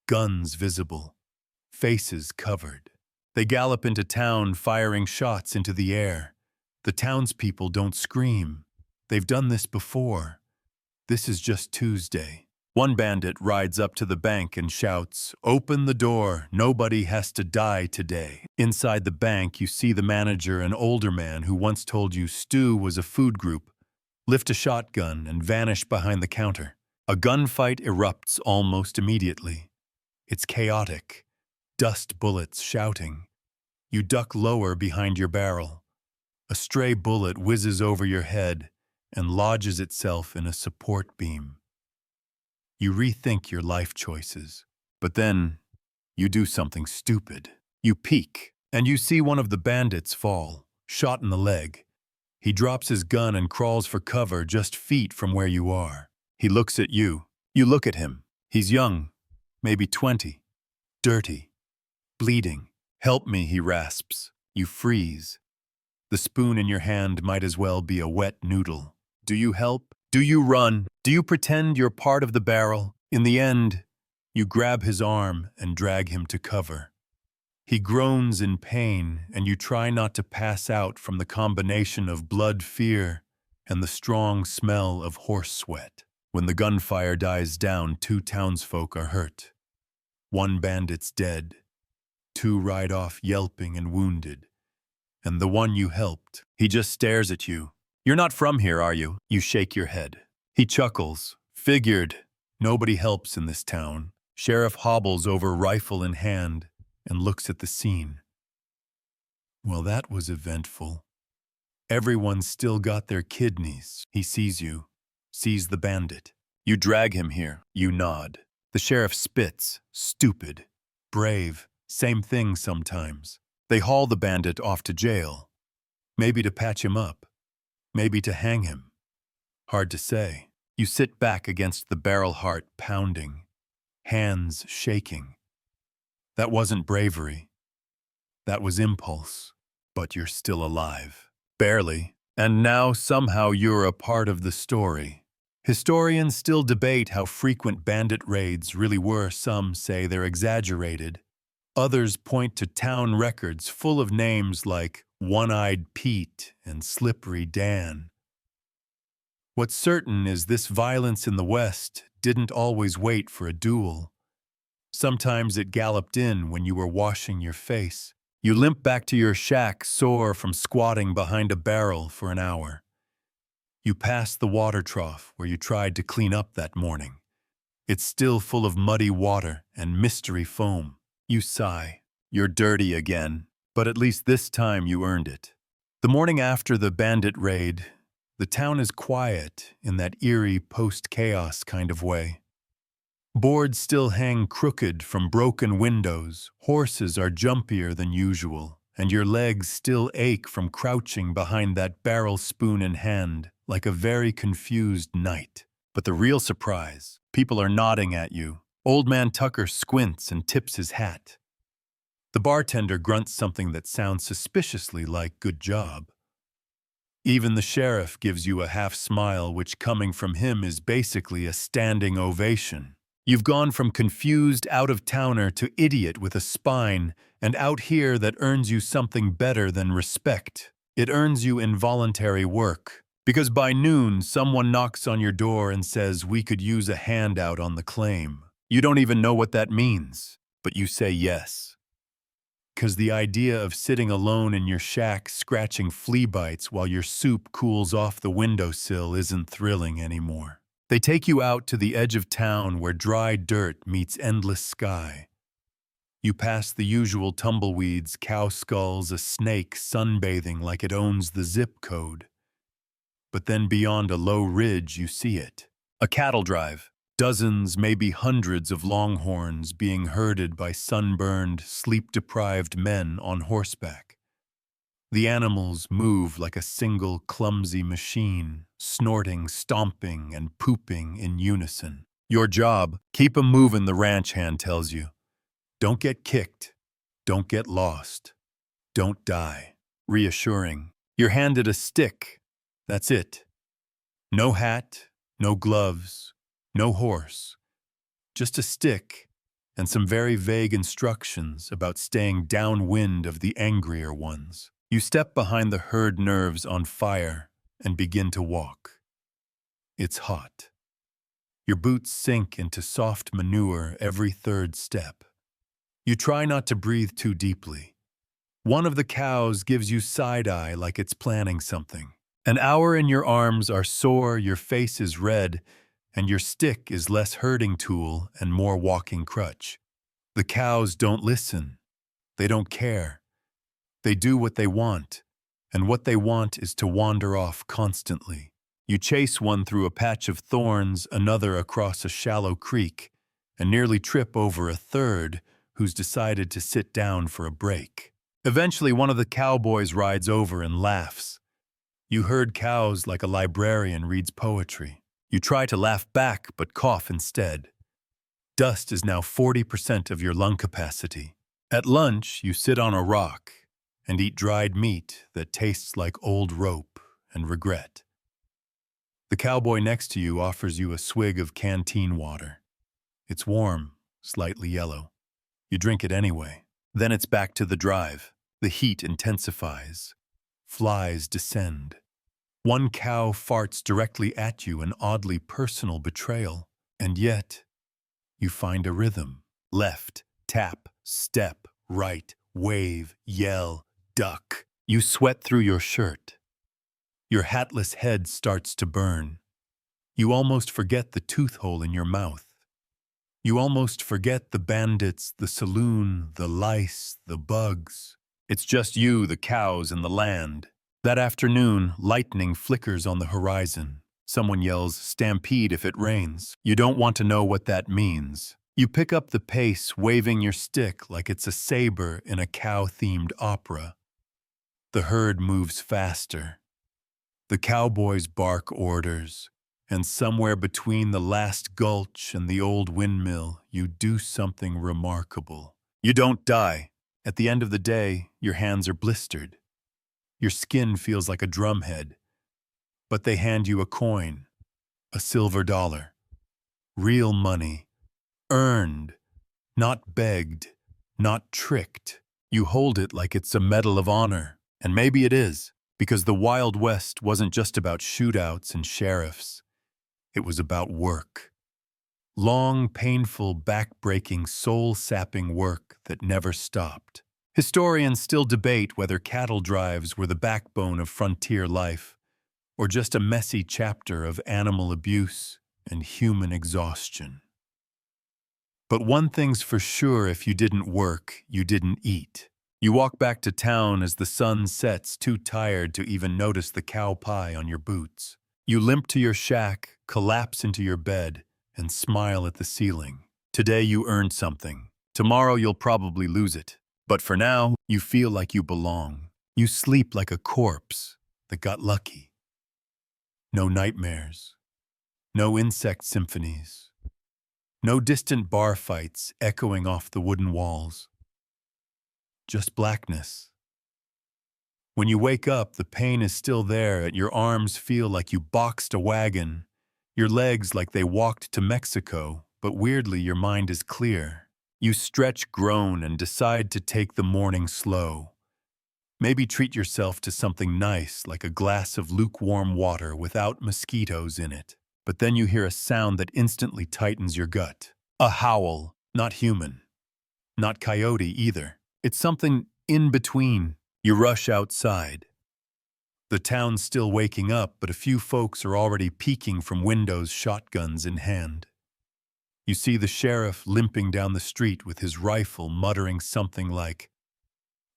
guns visible, faces covered. They gallop into town, firing shots into the air. The townspeople don't scream. They've done this before. This is just Tuesday. One bandit rides up to the bank and shouts, "Open the door, nobody has to die today." Inside the bank, you see the manager, an older man who once told you stew was a food group, lift a shotgun and vanish behind the counter. A gunfight erupts almost immediately. It's chaotic. Dust bullets shouting. You duck lower behind your barrel. A stray bullet whizzes over your head and lodges itself in a support beam. You rethink your life choices, but then you do something stupid. You peek, and you see one of the bandits fall, shot in the leg. He drops his gun and crawls for cover just feet from where you are. He looks at you. You look at him. He's young, maybe 20, dirty, bleeding. "Help me," he rasps. You freeze. The spoon in your hand might as well be a wet noodle. Do you help? Do you run? Do you pretend you're part of the barrel? In the end, you grab his arm and drag him to cover. He groans in pain, and you try not to pass out from the combination of blood fear and the strong smell of horse sweat. When the gunfire dies down, 2 townsfolk are hurt. 1 bandit's dead. 2 ride off yelping and wounded. And the one you helped, he just stares at you. "You're not from here, are you?" You shake your head. He chuckles. "Figured. Nobody helps in this town." Sheriff hobbles over rifle in hand and looks at the scene. Well, that was eventful. Everyone's still got their kidneys. He sees you, sees the bandit. You drag him here. You nod. The sheriff spits. Stupid. Brave. Same thing sometimes. They haul the bandit off to jail. Maybe to patch him up. Maybe to hang him. Hard to say. You sit back against the barrel, heart pounding, hands shaking. That wasn't bravery. That was impulse. But you're still alive. Barely. And now somehow you're a part of the story. Historians still debate how frequent bandit raids really were. Some say they're exaggerated. Others point to town records full of names like One-Eyed Pete and Slippery Dan. What's certain is this violence in the West didn't always wait for a duel. Sometimes it galloped in when you were washing your face. You limp back to your shack, sore from squatting behind a barrel for an hour. You pass the water trough where you tried to clean up that morning. It's still full of muddy water and mystery foam. You sigh. You're dirty again, but at least this time you earned it. The morning after the bandit raid, the town is quiet in that eerie post-chaos kind of way. Boards still hang crooked from broken windows, horses are jumpier than usual, and your legs still ache from crouching behind that barrel, spoon in hand, like a very confused knight. But the real surprise, people are nodding at you. Old Man Tucker squints and tips his hat. The bartender grunts something that sounds suspiciously like "good job." Even the sheriff gives you a half smile, which coming from him is basically a standing ovation. You've gone from confused out-of-towner to idiot with a spine, and out here that earns you something better than respect. It earns you involuntary work. Because by noon, someone knocks on your door and says, "We could use a handout on the claim." You don't even know what that means, but you say yes. Because the idea of sitting alone in your shack scratching flea bites while your soup cools off the windowsill isn't thrilling anymore. They take you out to the edge of town where dry dirt meets endless sky. You pass the usual tumbleweeds, cow skulls, a snake sunbathing like it owns the zip code. But then beyond a low ridge you see it. A cattle drive. Dozens, maybe hundreds of longhorns being herded by sunburned, sleep-deprived men on horseback. The animals move like a single clumsy machine, snorting, stomping, and pooping in unison. Your job, keep 'em moving, the ranch hand tells you. Don't get kicked. Don't get lost. Don't die. Reassuring. You're handed a stick. That's it. No hat, no gloves, no horse. Just a stick and some very vague instructions about staying downwind of the angrier ones. You step behind the herd, nerves on fire, and begin to walk. It's hot. Your boots sink into soft manure every third step. You try not to breathe too deeply. One of the cows gives you side-eye like it's planning something. An hour in your arms are sore, your face is red, and your stick is less herding tool and more walking crutch. The cows don't listen. They don't care. They do what they want, and what they want is to wander off constantly. You chase one through a patch of thorns, another across a shallow creek, and nearly trip over a third who's decided to sit down for a break. Eventually, one of the cowboys rides over and laughs. You herd cows like a librarian reads poetry. You try to laugh back but cough instead. Dust is now 40% of your lung capacity. At lunch, you sit on a rock and eat dried meat that tastes like old rope and regret. The cowboy next to you offers you a swig of canteen water. It's warm, slightly yellow. You drink it anyway. Then it's back to the drive. The heat intensifies. Flies descend. One cow farts directly at you, an oddly personal betrayal. And yet, you find a rhythm. Left, tap, step, right, wave, yell, duck. You sweat through your shirt. Your hatless head starts to burn. You almost forget the tooth hole in your mouth. You almost forget the bandits, the saloon, the lice, the bugs. It's just you, the cows, and the land. That afternoon, lightning flickers on the horizon. Someone yells, "Stampede if it rains." You don't want to know what that means. You pick up the pace, waving your stick like it's a saber in a cow-themed opera. The herd moves faster. The cowboys bark orders. And somewhere between the last gulch and the old windmill, you do something remarkable. You don't die. At the end of the day, your hands are blistered. Your skin feels like a drumhead. But they hand you a coin, a silver dollar. Real money. Earned. Not begged. Not tricked. You hold it like it's a medal of honor. And maybe it is, because the Wild West wasn't just about shootouts and sheriffs. It was about work. Long, painful, back-breaking, soul-sapping work that never stopped. Historians still debate whether cattle drives were the backbone of frontier life, or just a messy chapter of animal abuse and human exhaustion. But one thing's for sure: if you didn't work, you didn't eat. You walk back to town as the sun sets, too tired to even notice the cow pie on your boots. You limp to your shack, collapse into your bed, and smile at the ceiling. Today you earned something. Tomorrow you'll probably lose it. But for now, you feel like you belong. You sleep like a corpse that got lucky. No nightmares. No insect symphonies. No distant bar fights echoing off the wooden walls. Just blackness. When you wake up, the pain is still there. Your arms feel like you boxed a wagon. Your legs like they walked to Mexico, but weirdly your mind is clear. You stretch, groan, and decide to take the morning slow. Maybe treat yourself to something nice, like a glass of lukewarm water without mosquitoes in it. But then you hear a sound that instantly tightens your gut. A howl, not human. Not coyote either. It's something in between. You rush outside. The town's still waking up, but a few folks are already peeking from windows, shotguns in hand. You see the sheriff limping down the street with his rifle, muttering something like,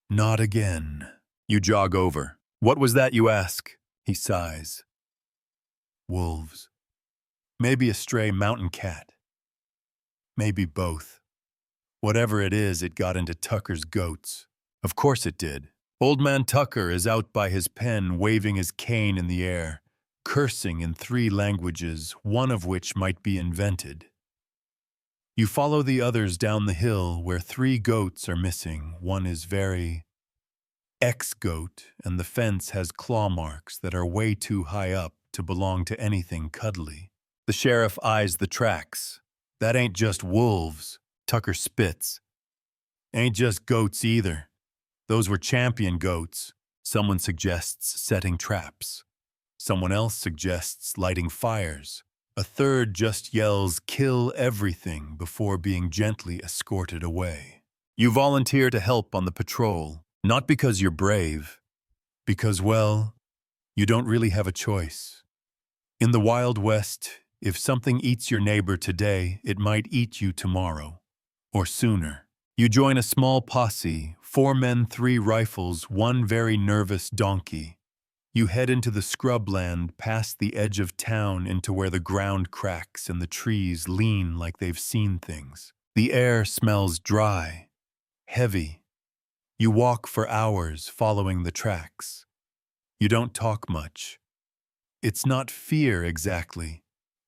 "Not again." You jog over. "What was that, you ask?" He sighs. "Wolves. Maybe a stray mountain cat. Maybe both. Whatever it is, it got into Tucker's goats. Of course it did. Old man Tucker is out by his pen, waving his cane in the air, cursing in 3 languages, one of which might be invented. You follow the others down the hill where 3 goats are missing. One is very ex-goat, and the fence has claw marks that are way too high up to belong to anything cuddly. The sheriff eyes the tracks. "That ain't just wolves," Tucker spits. "Ain't just goats either. Those were champion goats." Someone suggests setting traps. Someone else suggests lighting fires. A third just yells, "Kill everything," before being gently escorted away. You volunteer to help on the patrol, not because you're brave, because, well, you don't really have a choice. In the Wild West, if something eats your neighbor today, it might eat you tomorrow, or sooner. You join a small posse, 4 men, 3 rifles, 1 very nervous donkey. You head into the scrubland, past the edge of town into where the ground cracks and the trees lean like they've seen things. The air smells dry, heavy. You walk for hours following the tracks. You don't talk much. It's not fear exactly.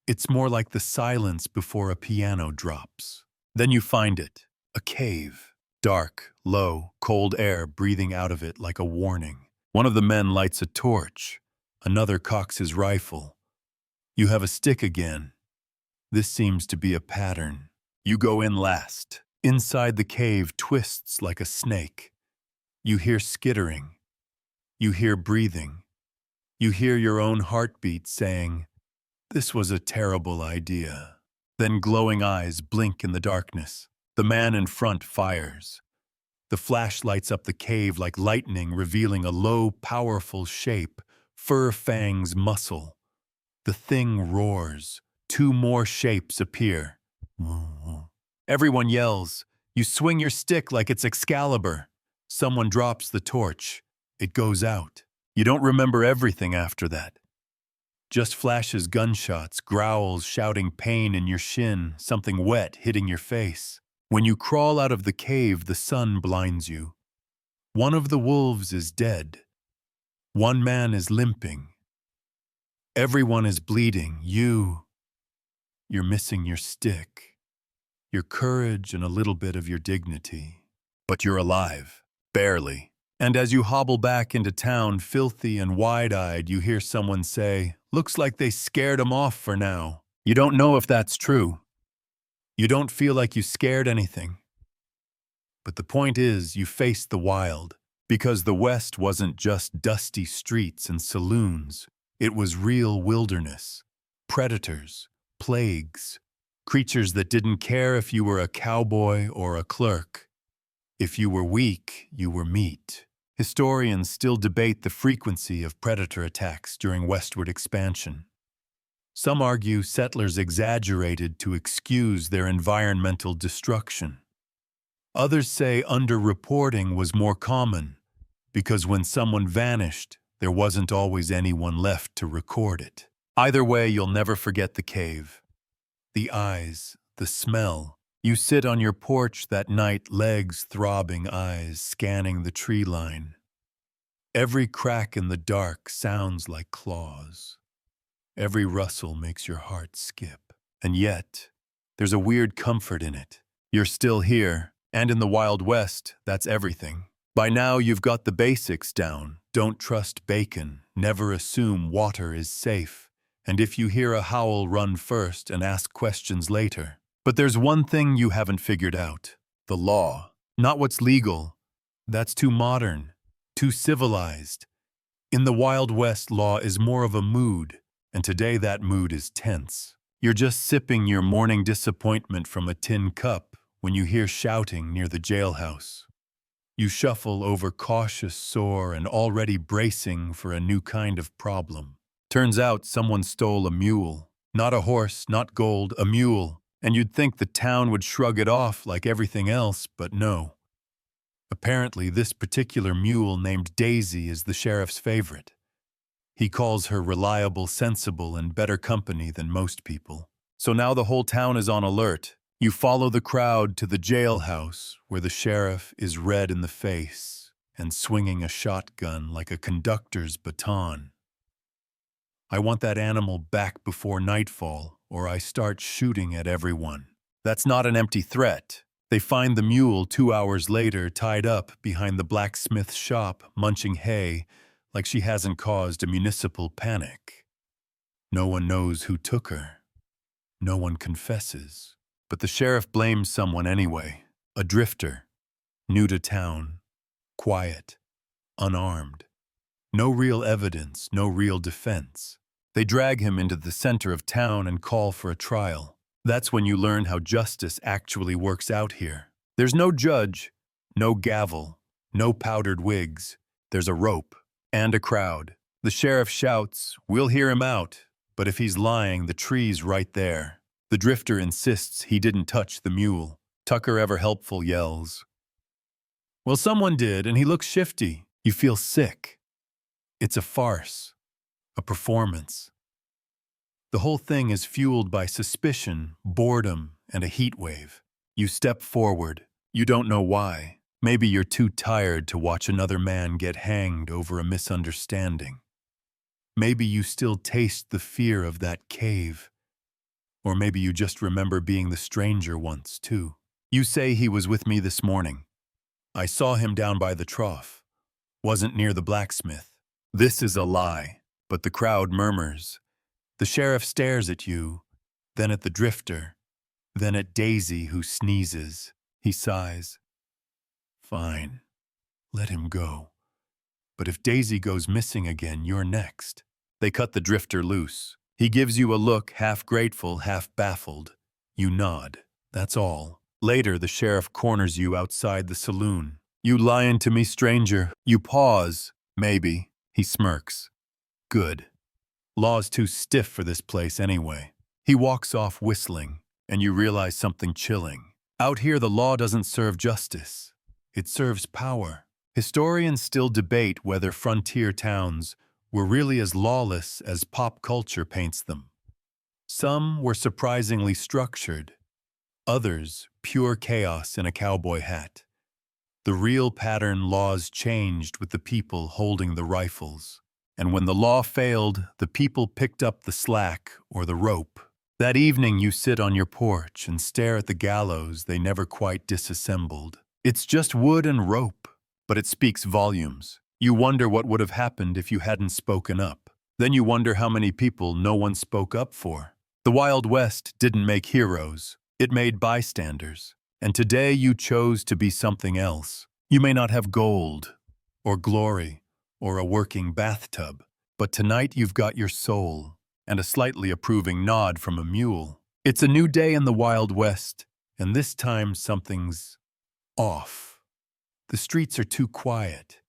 It's more like the silence before a piano drops. Then you find it, a cave. Dark, low, cold air breathing out of it like a warning. One of the men lights a torch. Another cocks his rifle. You have a stick again. This seems to be a pattern. You go in last. Inside the cave twists like a snake. You hear skittering. You hear breathing. You hear your own heartbeat saying, "This was a terrible idea." Then glowing eyes blink in the darkness. The man in front fires. The flash lights up the cave like lightning, revealing a low, powerful shape, fur fangs muscle. The thing roars. Two more shapes appear. Everyone yells. You swing your stick like it's Excalibur. Someone drops the torch. It goes out. You don't remember everything after that. Just flashes, gunshots, growls, shouting pain in your shin, something wet hitting your face. When you crawl out of the cave, the sun blinds you. One of the wolves is dead. One man is limping. Everyone is bleeding. You're missing your stick, your courage, and a little bit of your dignity. But you're alive, barely. And as you hobble back into town, filthy and wide-eyed, you hear someone say, "Looks like they scared him off for now." You don't know if that's true. You don't feel like you scared anything. But the point is, you faced the wild, because the West wasn't just dusty streets and saloons. It was real wilderness, predators, plagues, creatures that didn't care if you were a cowboy or a clerk. If you were weak, you were meat. Historians still debate the frequency of predator attacks during westward expansion. Some argue settlers exaggerated to excuse their environmental destruction. Others say underreporting was more common, because when someone vanished, there wasn't always anyone left to record it. Either way, you'll never forget the cave. The eyes, the smell. You sit on your porch that night, legs throbbing, eyes scanning the tree line. Every crack in the dark sounds like claws. Every rustle makes your heart skip. And yet, there's a weird comfort in it. You're still here, and in the Wild West, that's everything. By now, you've got the basics down. Don't trust bacon. Never assume water is safe. And if you hear a howl, run first and ask questions later. But there's one thing you haven't figured out. The law. Not what's legal. That's too modern. Too civilized. In the Wild West, law is more of a mood, and today that mood is tense. You're just sipping your morning disappointment from a tin cup when you hear shouting near the jailhouse. You shuffle over, cautious, sore, and already bracing for a new kind of problem. Turns out someone stole a mule. Not a horse, not gold, a mule. And you'd think the town would shrug it off like everything else, but no. Apparently, this particular mule named Daisy is the sheriff's favorite. He calls her reliable, sensible, and better company than most people. So now the whole town is on alert. You follow the crowd to the jailhouse, where the sheriff is red in the face and swinging a shotgun like a conductor's baton. I want that animal back before nightfall, or I start shooting at everyone. That's not an empty threat. They find the mule 2 hours later tied up behind the blacksmith's shop, munching hay, like she hasn't caused a municipal panic. No one knows who took her. No one confesses. But the sheriff blames someone anyway. A drifter. New to town. Quiet. Unarmed. No real evidence, no real defense. They drag him into the center of town and call for a trial. That's when you learn how justice actually works out here. There's no judge, no gavel, no powdered wigs. There's a rope and a crowd. The sheriff shouts, "We'll hear him out." But if he's lying, the tree's right there. The drifter insists he didn't touch the mule. Tucker, ever helpful, yells, "Well, someone did, and he looks shifty." You feel sick. It's a farce. A performance. The whole thing is fueled by suspicion, boredom, and a heat wave. You step forward. You don't know why. Maybe you're too tired to watch another man get hanged over a misunderstanding. Maybe you still taste the fear of that cave. Or maybe you just remember being the stranger once, too. You say he was with me this morning. I saw him down by the trough. Wasn't near the blacksmith. This is a lie, but the crowd murmurs. The sheriff stares at you, then at the drifter, then at Daisy, who sneezes. He sighs. Fine. Let him go. But if Daisy goes missing again, you're next. They cut the drifter loose. He gives you a look, half grateful, half baffled. You nod. That's all. Later, the sheriff corners you outside the saloon. You lying to me, stranger? You pause. Maybe. He smirks. Good. Law's too stiff for this place anyway. He walks off whistling, and you realize something chilling. Out here, the law doesn't serve justice. It serves power. Historians still debate whether frontier towns were really as lawless as pop culture paints them. Some were surprisingly structured, others pure chaos in a cowboy hat. The real pattern: laws changed with the people holding the rifles. And when the law failed, the people picked up the slack or the rope. That evening you sit on your porch and stare at the gallows they never quite disassembled. It's just wood and rope, but it speaks volumes. You wonder what would have happened if you hadn't spoken up. Then you wonder how many people no one spoke up for. The Wild West didn't make heroes. It made bystanders. And today you chose to be something else. You may not have gold, or glory, or a working bathtub, but tonight you've got your soul, and a slightly approving nod from a mule. It's a new day in the Wild West, and this time something's off. The streets are too quiet.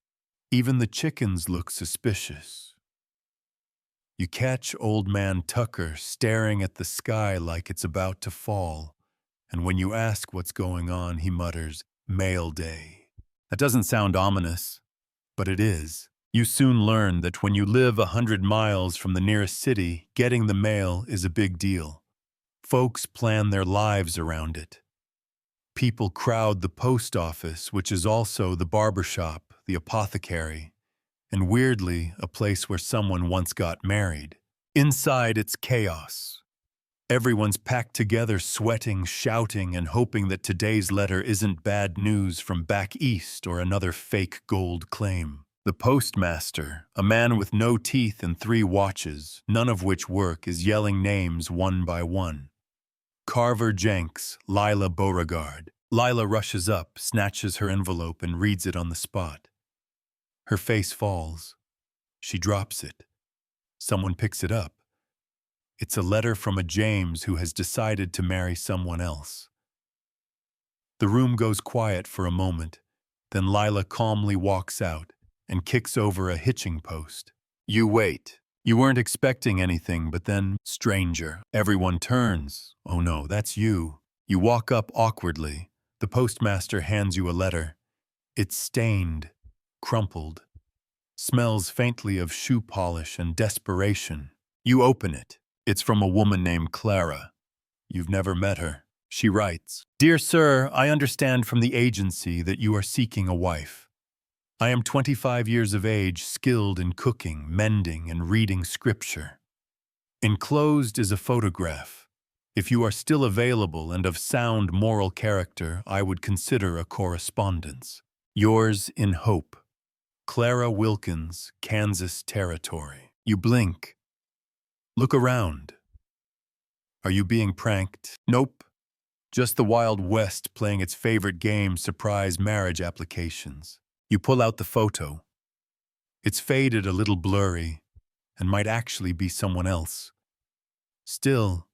Even the chickens look suspicious. You catch old man Tucker staring at the sky like it's about to fall, and when you ask what's going on, he mutters, "Mail day." That doesn't sound ominous, but it is. You soon learn that when you live 100 miles from the nearest city, getting the mail is a big deal. Folks plan their lives around it. People crowd the post office, which is also the barbershop, the apothecary, and weirdly, a place where someone once got married. Inside, it's chaos. Everyone's packed together, sweating, shouting, and hoping that today's letter isn't bad news from back east or another fake gold claim. The postmaster, a man with no teeth and 3 watches, none of which work, is yelling names one by one. Carver Jenks, Lila Beauregard. Lila rushes up, snatches her envelope, and reads it on the spot. Her face falls. She drops it. Someone picks it up. It's a letter from a James who has decided to marry someone else. The room goes quiet for a moment. Then Lila calmly walks out and kicks over a hitching post. You wait. You weren't expecting anything, but then, stranger. Everyone turns. Oh no, that's you. You walk up awkwardly. The postmaster hands you a letter. It's stained, crumpled, smells faintly of shoe polish and desperation. You open it. It's from a woman named Clara. You've never met her. She writes, "Dear sir, I understand from the agency that you are seeking a wife. I am 25 years of age, skilled in cooking, mending, and reading scripture. Enclosed is a photograph. If you are still available and of sound moral character, I would consider a correspondence. Yours in hope. Clara Wilkins, Kansas Territory." You blink. Look around. Are you being pranked? Nope. Just the Wild West playing its favorite game, surprise marriage applications. You pull out the photo. It's faded, a little blurry, and might actually be someone else. Still,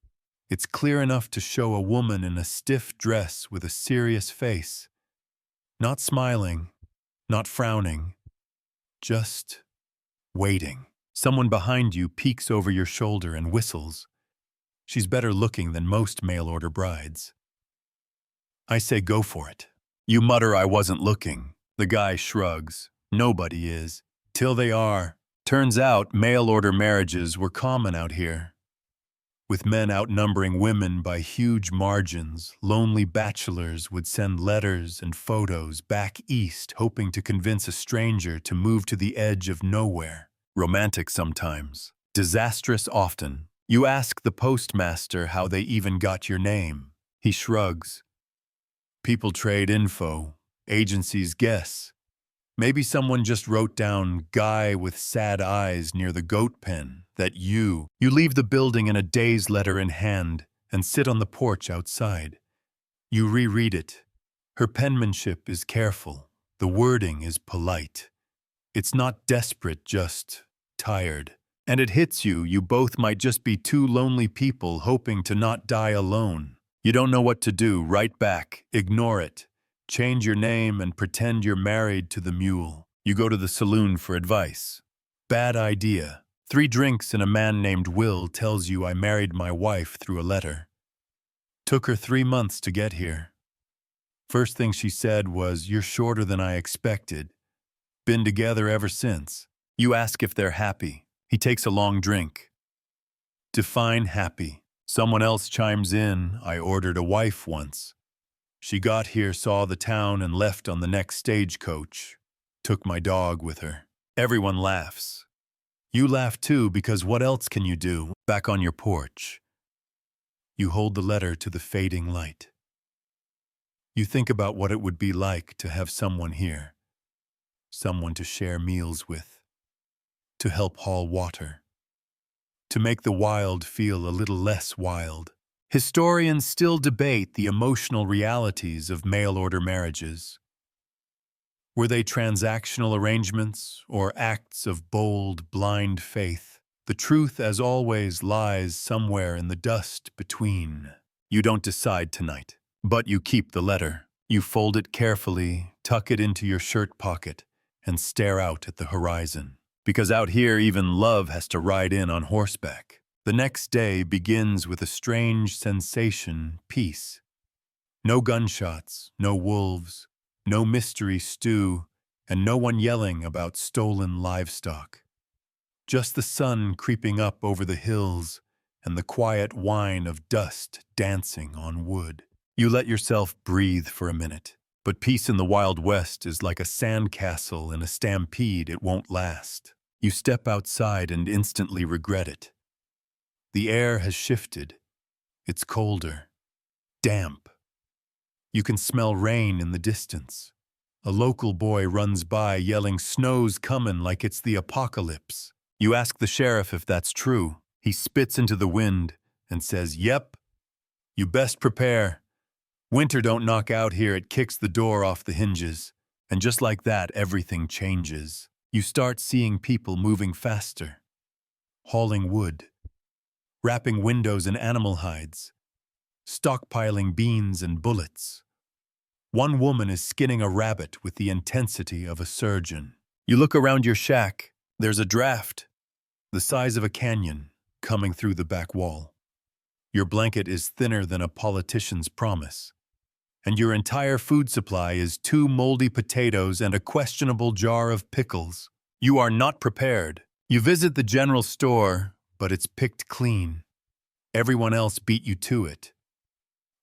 it's clear enough to show a woman in a stiff dress with a serious face. Not smiling, not frowning, just waiting. Someone behind you peeks over your shoulder and whistles. She's better looking than most mail-order brides. I say go for it. You mutter, "I wasn't looking." The guy shrugs. Nobody is. Till they are. Turns out mail-order marriages were common out here. With men outnumbering women by huge margins, lonely bachelors would send letters and photos back east, hoping to convince a stranger to move to the edge of nowhere. romantic sometimes, disastrous often. You ask the postmaster how they even got your name. He shrugs. People trade info, agencies guess. Maybe someone just wrote down "guy with sad eyes" near the goat pen. That you. You leave the building in a day's letter in hand and sit on the porch outside. You reread it. Her penmanship is careful. The wording is polite. It's not desperate, just tired. And it hits you, you both might just be two lonely people hoping to not die alone. You don't know what to do, write back, ignore it. Change your name and pretend you're married to the mule. You go to the saloon for advice. Bad idea. 3 drinks and a man named Will tells you I married my wife through a letter. Took her 3 months to get here. First thing she said was, "You're shorter than I expected. Been together ever since." You ask if they're happy. He takes a long drink. Define happy. Someone else chimes in, "I ordered a wife once. She got here, saw the town, and left on the next stagecoach. Took my dog with her." Everyone laughs. You laugh too, because what else can you do? Back on your porch. You hold the letter to the fading light. You think about what it would be like to have someone here. Someone to share meals with. To help haul water. To make the wild feel a little less wild. Historians still debate the emotional realities of mail-order marriages. Were they transactional arrangements or acts of bold, blind faith? The truth, as always, lies somewhere in the dust between. You don't decide tonight, but you keep the letter. You fold it carefully, tuck it into your shirt pocket, and stare out at the horizon. Because out here, even love has to ride in on horseback. The next day begins with a strange sensation, peace. No gunshots, no wolves, no mystery stew, and no one yelling about stolen livestock. Just the sun creeping up over the hills and the quiet whine of dust dancing on wood. You let yourself breathe for a minute. But peace in the Wild West is like a sandcastle in a stampede. It won't last. You step outside and instantly regret it. The air has shifted. It's colder. Damp. You can smell rain in the distance. A local boy runs by yelling, "Snow's comin'," like it's the apocalypse. You ask the sheriff if that's true. He spits into the wind and says, "Yep. You best prepare. Winter don't knock out here, it kicks the door off the hinges." And just like that, everything changes. You start seeing people moving faster, hauling wood, wrapping windows in animal hides, stockpiling beans and bullets. One woman is skinning a rabbit with the intensity of a surgeon. You look around your shack. There's a draft, the size of a canyon, coming through the back wall. Your blanket is thinner than a politician's promise. And your entire food supply is 2 moldy potatoes and a questionable jar of pickles. You are not prepared. You visit the general store, but it's picked clean. Everyone else beat you to it.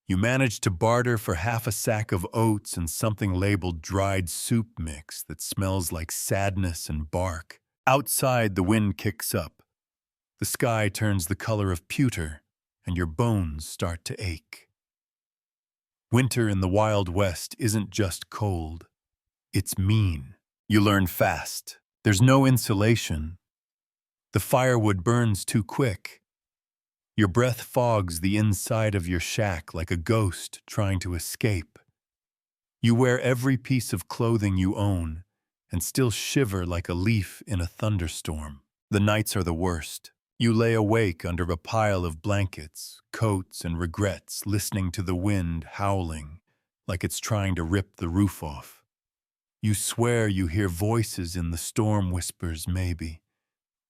You manage to barter for half a sack of oats and something labeled dried soup mix that smells like sadness and bark. Outside, the wind kicks up. The sky turns the color of pewter, and your bones start to ache. Winter in the Wild West isn't just cold. It's mean. You learn fast. There's no insulation. The firewood burns too quick. Your breath fogs the inside of your shack like a ghost trying to escape. You wear every piece of clothing you own and still shiver like a leaf in a thunderstorm. The nights are the worst. You lay awake under a pile of blankets, coats, and regrets, listening to the wind howling like it's trying to rip the roof off. You swear you hear voices in the storm whispers, maybe,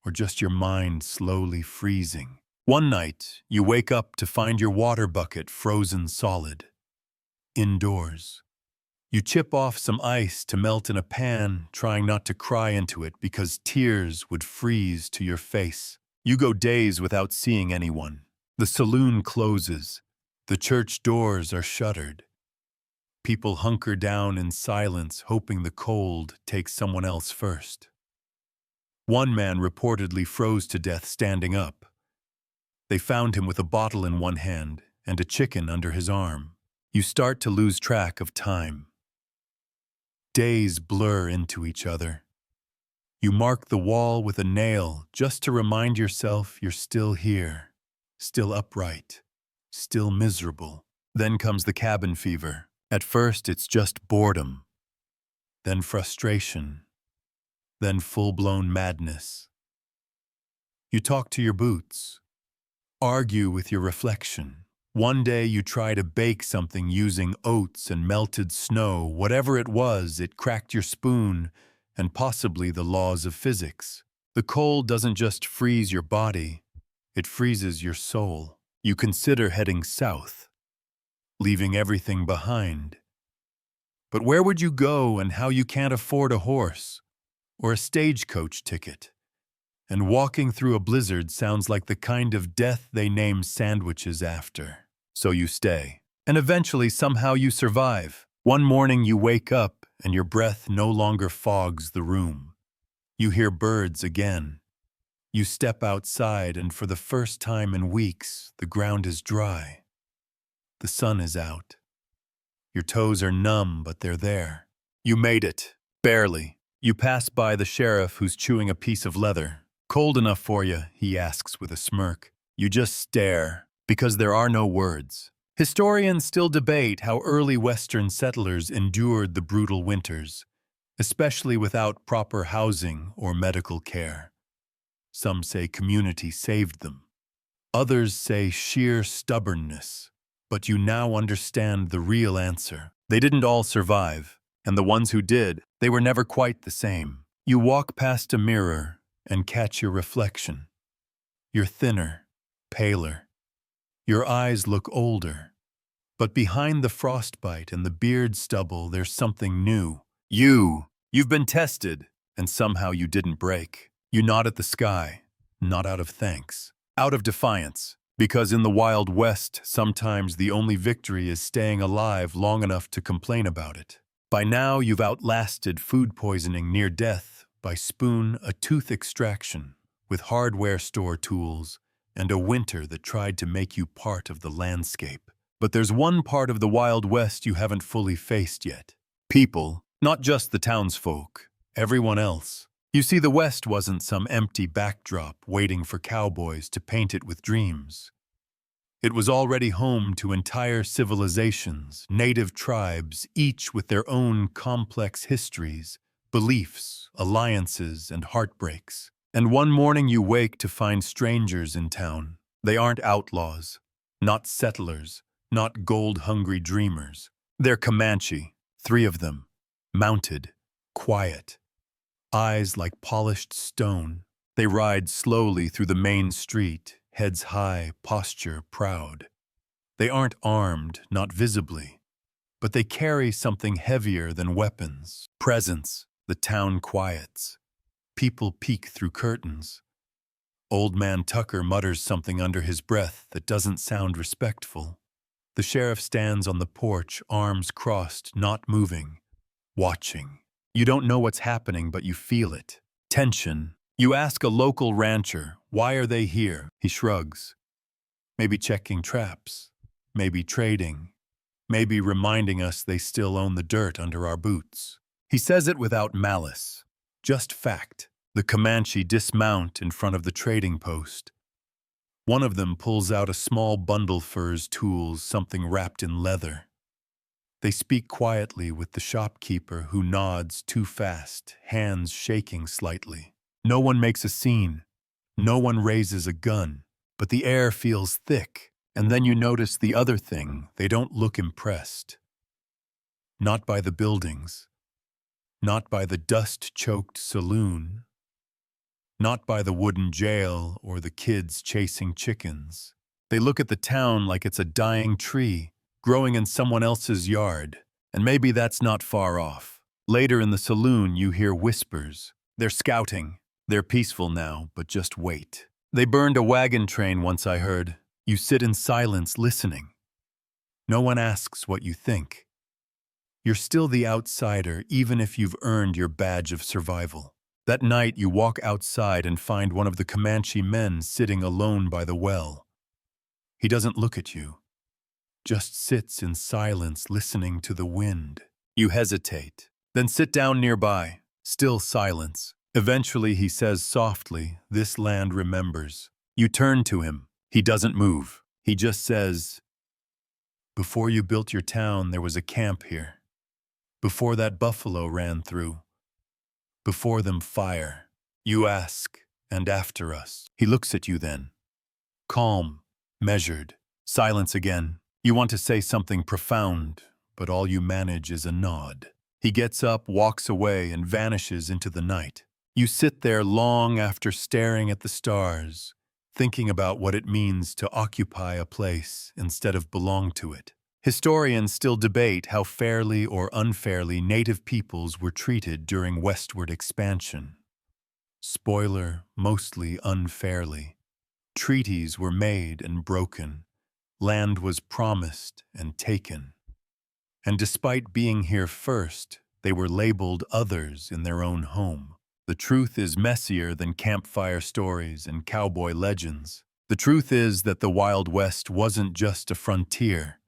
or just your mind slowly freezing. One night, you wake up to find your water bucket frozen solid. Indoors. You chip off some ice to melt in a pan, trying not to cry into it because tears would freeze to your face. You go days without seeing anyone. The saloon closes. The church doors are shuttered. People hunker down in silence, hoping the cold takes someone else first. One man reportedly froze to death standing up. They found him with a bottle in one hand and a chicken under his arm. You start to lose track of time. Days blur into each other. You mark the wall with a nail just to remind yourself you're still here, still upright, still miserable. Then comes the cabin fever. At first, it's just boredom, then frustration, then full-blown madness. You talk to your boots, argue with your reflection. One day you try to bake something using oats and melted snow. Whatever it was, it cracked your spoon and possibly the laws of physics. The cold doesn't just freeze your body, it freezes your soul. You consider heading south, leaving everything behind. But where would you go and how you can't afford a horse or a stagecoach ticket? And walking through a blizzard sounds like the kind of death they name sandwiches after. So you stay. And eventually, somehow you survive. One morning you wake up and your breath no longer fogs the room. You hear birds again. You step outside and for the first time in weeks, the ground is dry. The sun is out. Your toes are numb, but they're there. You made it. Barely. You pass by the sheriff who's chewing a piece of leather. "Cold enough for you?" he asks with a smirk. You just stare, because there are no words. Historians still debate how early Western settlers endured the brutal winters, especially without proper housing or medical care. Some say community saved them. Others say sheer stubbornness. But you now understand the real answer. They didn't all survive, and the ones who did, they were never quite the same. You walk past a mirror and catch your reflection. You're thinner, paler. Your eyes look older. But behind the frostbite and the beard stubble, there's something new. You've been tested, and somehow you didn't break. You nod at the sky, not out of thanks, out of defiance. Because in the Wild West, sometimes the only victory is staying alive long enough to complain about it. By now, you've outlasted food poisoning near death by a tooth extraction, with hardware store tools, and a winter that tried to make you part of the landscape. But there's one part of the Wild West you haven't fully faced yet. People, not just the townsfolk, everyone else. You see, the West wasn't some empty backdrop waiting for cowboys to paint it with dreams. It was already home to entire civilizations, native tribes, each with their own complex histories, beliefs, alliances, and heartbreaks. And one morning you wake to find strangers in town. They aren't outlaws, not settlers, not gold-hungry dreamers. They're Comanche, 3 of them, mounted, quiet. Eyes like polished stone. They ride slowly through the main street, heads high, posture proud. They aren't armed, not visibly, but they carry something heavier than weapons. Presence. The town quiets. People peek through curtains. Old Man Tucker mutters something under his breath that doesn't sound respectful. The sheriff stands on the porch, arms crossed, not moving, watching. You don't know what's happening, but you feel it. Tension. You ask a local rancher, why are they here? He shrugs. Maybe checking traps. Maybe trading. Maybe reminding us they still own the dirt under our boots. He says it without malice. Just fact. The Comanche dismount in front of the trading post. One of them pulls out a small bundle for his tools, something wrapped in leather. They speak quietly with the shopkeeper who nods too fast, hands shaking slightly. No one makes a scene. No one raises a gun. But the air feels thick. And then you notice the other thing. They don't look impressed. Not by the buildings. Not by the dust-choked saloon. Not by the wooden jail or the kids chasing chickens. They look at the town like it's a dying tree, growing in someone else's yard, and maybe that's not far off. Later in the saloon, you hear whispers. They're scouting. They're peaceful now, but just wait. They burned a wagon train once, I heard. You sit in silence listening. No one asks what you think. You're still the outsider, even if you've earned your badge of survival. That night you walk outside and find one of the Comanche men sitting alone by the well. He doesn't look at you, just sits in silence listening to the wind. You hesitate, then sit down nearby, still silence. Eventually he says softly, "This land remembers." You turn to him. He doesn't move. He just says, "Before you built your town, there was a camp here. Before that buffalo ran through. Before them fire." You ask, "And after us?" He looks at you then. Calm, measured, silence again. You want to say something profound, but all you manage is a nod. He gets up, walks away, and vanishes into the night. You sit there long after staring at the stars, thinking about what it means to occupy a place instead of belong to it. Historians still debate how fairly or unfairly native peoples were treated during westward expansion. Spoiler, mostly unfairly. Treaties were made and broken. Land was promised and taken. And despite being here first, they were labeled others in their own home. The truth is messier than campfire stories and cowboy legends. The truth is that the Wild West wasn't just a frontier.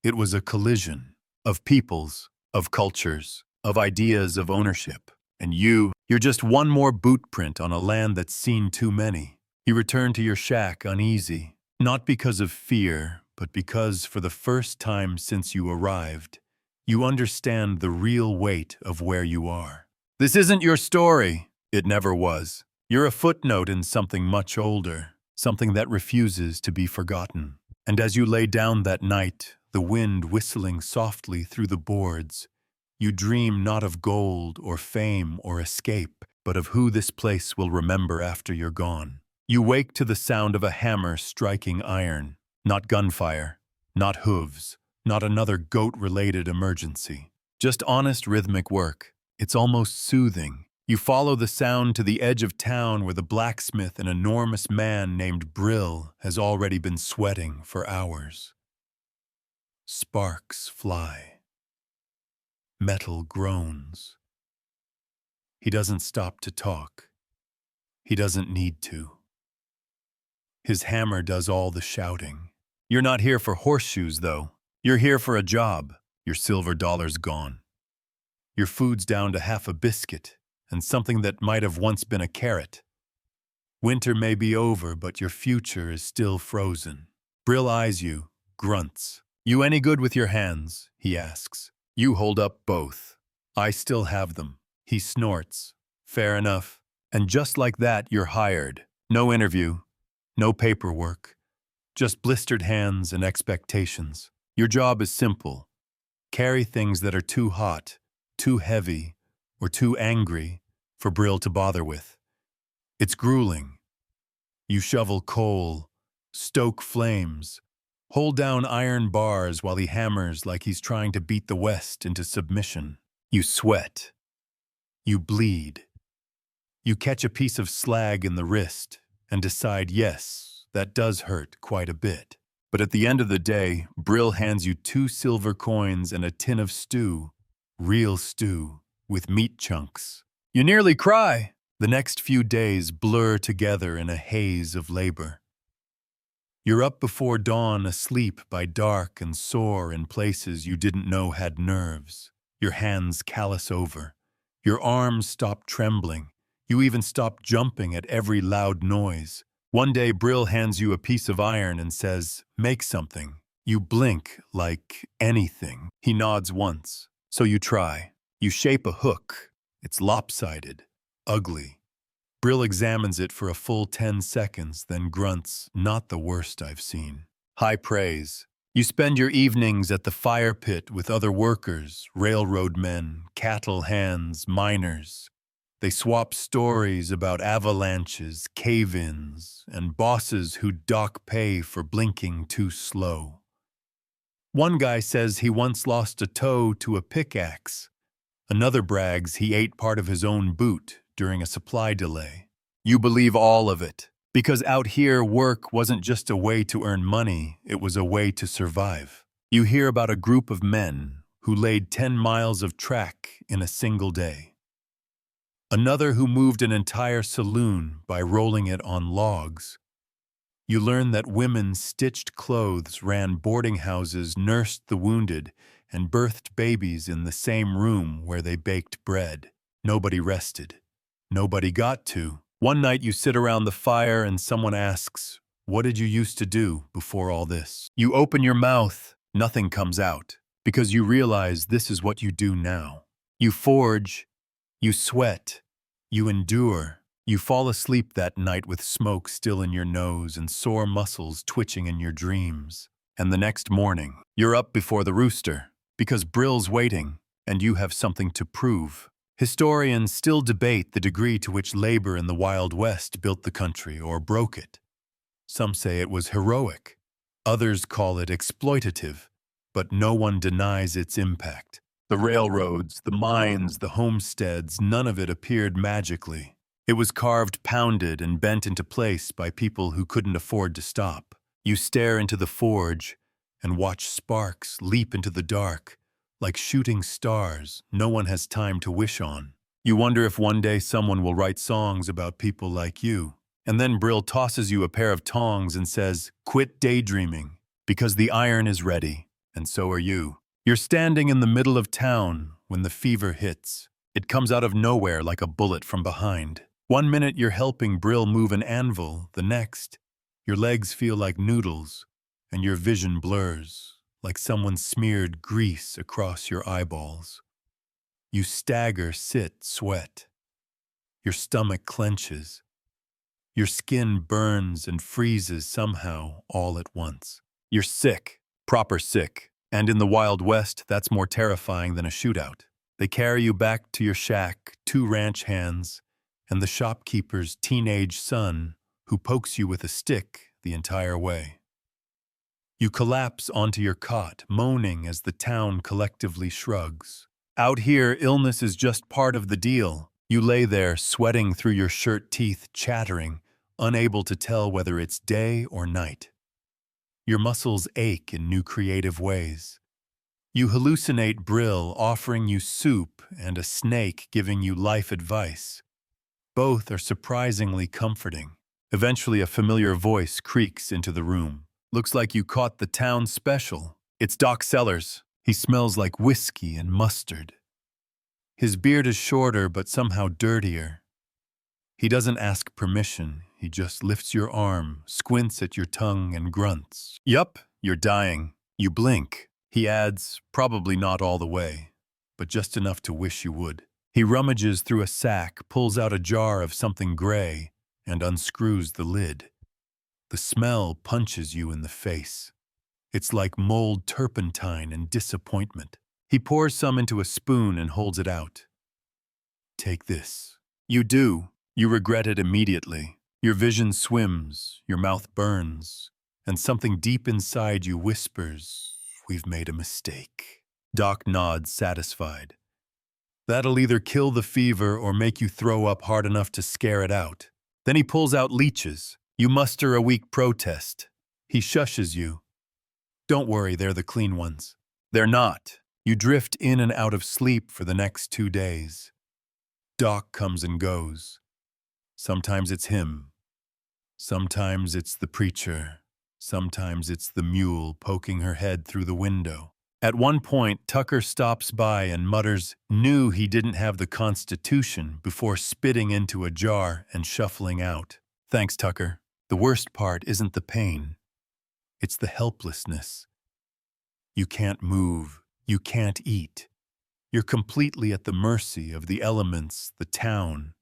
It was a collision of peoples, of cultures, of ideas of ownership. And you're just one more boot print on a land that's seen too many. You return to your shack uneasy, not because of fear, but because for the first time since you arrived, you understand the real weight of where you are. This isn't your story. It never was. You're a footnote in something much older, something that refuses to be forgotten. And as you lay down that night, the wind whistling softly through the boards, you dream not of gold or fame or escape, but of who this place will remember after you're gone. You wake to the sound of a hammer striking iron, not gunfire, not hooves, not another goat-related emergency. Just honest rhythmic work. It's almost soothing. You follow the sound to the edge of town where the blacksmith, an enormous man named Brill, has already been sweating for hours. Sparks fly. Metal groans. He doesn't stop to talk. He doesn't need to. His hammer does all the shouting. You're not here for horseshoes, though. You're here for a job. Your silver dollar's gone. Your food's down to half a biscuit and something that might have once been a carrot. Winter may be over, but your future is still frozen. Brill eyes you, grunts. "You any good with your hands?" he asks. You hold up both. "I still have them." He snorts. "Fair enough." And just like that, you're hired. No interview. No paperwork, just blistered hands and expectations. Your job is simple. Carry things that are too hot, too heavy, or too angry for Brill to bother with. It's grueling. You shovel coal, stoke flames, hold down iron bars while he hammers like he's trying to beat the West into submission. You sweat. You bleed. You catch a piece of slag in the wrist and decide, yes, that does hurt quite a bit. But at the end of the day, Brill hands you 2 silver coins and a tin of stew, real stew, with meat chunks. You nearly cry. The next few days blur together in a haze of labor. You're up before dawn, asleep by dark and sore in places you didn't know had nerves. Your hands callous over. Your arms stop trembling. You even stop jumping at every loud noise. One day, Brill hands you a piece of iron and says, "Make something." You blink like anything. He nods once. So you try. You shape a hook. It's lopsided, ugly. Brill examines it for a full 10 seconds, then grunts, "Not the worst I've seen." High praise. You spend your evenings at the fire pit with other workers, railroad men, cattle hands, miners. They swap stories about avalanches, cave-ins, and bosses who dock pay for blinking too slow. One guy says he once lost a toe to a pickaxe. Another brags he ate part of his own boot during a supply delay. You believe all of it, because out here work wasn't just a way to earn money, it was a way to survive. You hear about a group of men who laid 10 miles of track in a single day. Another who moved an entire saloon by rolling it on logs. You learn that women stitched clothes, ran boarding houses, nursed the wounded, and birthed babies in the same room where they baked bread. Nobody rested. Nobody got to. One night you sit around the fire and someone asks, "What did you used to do before all this?" You open your mouth, nothing comes out, because you realize this is what you do now. You forge, you sweat, you endure. You fall asleep that night with smoke still in your nose and sore muscles twitching in your dreams. And the next morning, you're up before the rooster, because Brill's waiting, and you have something to prove. Historians still debate the degree to which labor in the Wild West built the country or broke it. Some say it was heroic. Others call it exploitative, but no one denies its impact. The railroads, the mines, the homesteads, none of it appeared magically. It was carved, pounded, and bent into place by people who couldn't afford to stop. You stare into the forge and watch sparks leap into the dark, like shooting stars no one has time to wish on. You wonder if one day someone will write songs about people like you. And then Brill tosses you a pair of tongs and says, "Quit daydreaming, because the iron is ready, and so are you." You're standing in the middle of town when the fever hits. It comes out of nowhere like a bullet from behind. One minute you're helping Brill move an anvil, the next, your legs feel like noodles, and your vision blurs, like someone smeared grease across your eyeballs. You stagger, sit, sweat. Your stomach clenches. Your skin burns and freezes somehow all at once. You're sick, proper sick, and in the Wild West, that's more terrifying than a shootout. They carry you back to your shack, 2 ranch hands, and the shopkeeper's teenage son, who pokes you with a stick the entire way. You collapse onto your cot, moaning as the town collectively shrugs. Out here, illness is just part of the deal. You lay there, sweating through your shirt teeth, chattering, unable to tell whether it's day or night. Your muscles ache in new creative ways. You hallucinate Brill offering you soup and a snake giving you life advice. Both are surprisingly comforting. Eventually, a familiar voice creaks into the room. "Looks like you caught the town special. It's Doc Sellers. He smells like whiskey and mustard." His beard is shorter but somehow dirtier. He doesn't ask permission. He just lifts your arm, squints at your tongue, and grunts. "Yup, you're dying." You blink. He adds, "Probably not all the way, but just enough to wish you would." He rummages through a sack, pulls out a jar of something gray, and unscrews the lid. The smell punches you in the face. It's like mold turpentine and disappointment. He pours some into a spoon and holds it out. "Take this." You do. You regret it immediately. Your vision swims, your mouth burns, and something deep inside you whispers, "We've made a mistake." Doc nods, satisfied. That'll either kill the fever or make you throw up hard enough to scare it out. Then he pulls out leeches. You muster a weak protest. He shushes you. "Don't worry, they're the clean ones." They're not. You drift in and out of sleep for the next 2 days. Doc comes and goes. Sometimes it's him. Sometimes it's the preacher. Sometimes it's the mule poking her head through the window. At one point, Tucker stops by and mutters, "Knew he didn't have the Constitution," before spitting into a jar and shuffling out. "Thanks, Tucker. The worst part isn't the pain. It's the helplessness. You can't move. You can't eat. You're completely at the mercy of the elements, the town,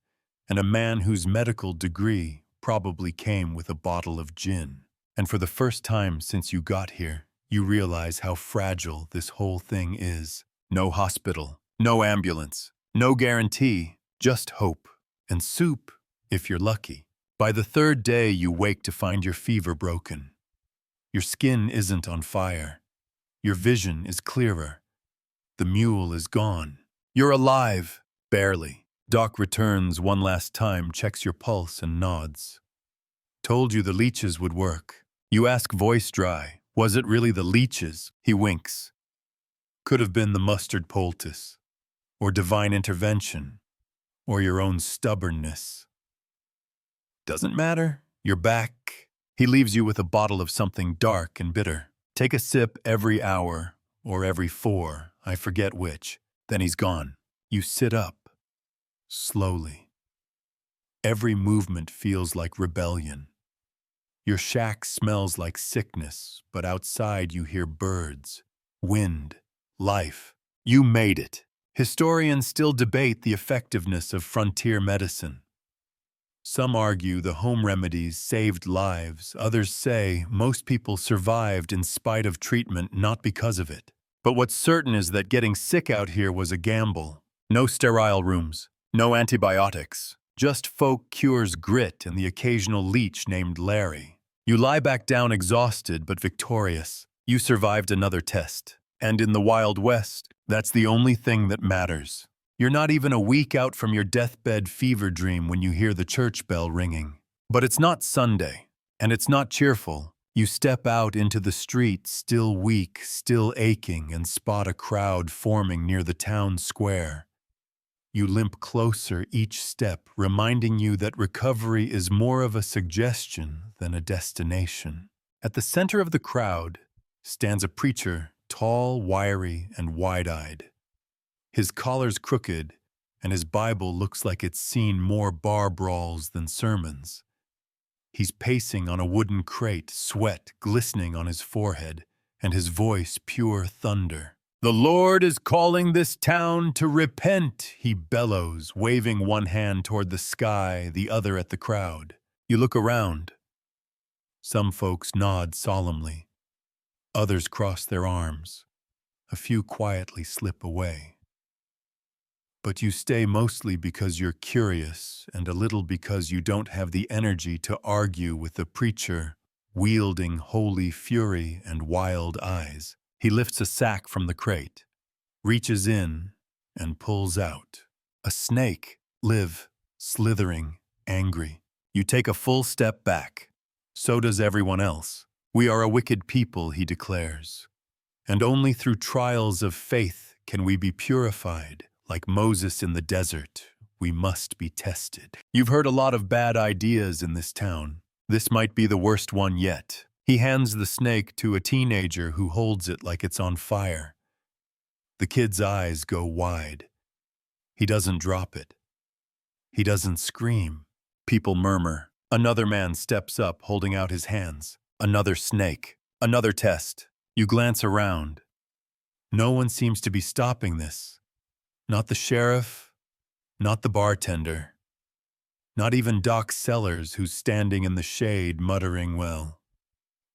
and a man whose medical degree probably came with a bottle of gin. And for the first time since you got here, you realize how fragile this whole thing is. No hospital, no ambulance, no guarantee, just hope. And soup, if you're lucky. By the 3rd day, you wake to find your fever broken. Your skin isn't on fire. Your vision is clearer. The mule is gone. You're alive, barely. Doc returns one last time, checks your pulse, and nods. "Told you the leeches would work." You ask, voice dry, "Was it really the leeches?" He winks. "Could have been the mustard poultice, or divine intervention, or your own stubbornness. Doesn't matter. You're back. He leaves you with a bottle of something dark and bitter. Take a sip every hour, or every 4, I forget which. Then he's gone. You sit up, slowly. Every movement feels like rebellion. Your shack smells like sickness, but outside you hear birds, wind, life. You made it. Historians still debate the effectiveness of frontier medicine. Some argue the home remedies saved lives. Others say most people survived in spite of treatment, not because of it. But what's certain is that getting sick out here was a gamble. No sterile rooms, no antibiotics. Just folk cures grit and the occasional leech named Larry. You lie back down exhausted but victorious. You survived another test. And in the Wild West, that's the only thing that matters. You're not even a week out from your deathbed fever dream when you hear the church bell ringing. But it's not Sunday, and it's not cheerful. You step out into the street, still weak, still aching, and spot a crowd forming near the town square. You limp closer each step, reminding you that recovery is more of a suggestion than a destination. At the center of the crowd stands a preacher, tall, wiry, and wide-eyed. His collar's crooked, and his Bible looks like it's seen more bar brawls than sermons. He's pacing on a wooden crate, sweat glistening on his forehead, and his voice pure thunder. "The Lord is calling this town to repent," he bellows, waving one hand toward the sky, the other at the crowd. You look around. Some folks nod solemnly. Others cross their arms. A few quietly slip away. But you stay mostly because you're curious and a little because you don't have the energy to argue with the preacher, wielding holy fury and wild eyes. He lifts a sack from the crate, reaches in, and pulls out. A snake, live, slithering, angry. You take a full step back. So does everyone else. "We are a wicked people," he declares. "And only through trials of faith can we be purified. Like Moses in the desert, we must be tested." You've heard a lot of bad ideas in this town. This might be the worst one yet. He hands the snake to a teenager who holds it like it's on fire. The kid's eyes go wide. He doesn't drop it. He doesn't scream. People murmur. Another man steps up, holding out his hands. Another snake. Another test. You glance around. No one seems to be stopping this. Not the sheriff, not the bartender, not even Doc Sellers, who's standing in the shade muttering, "Well,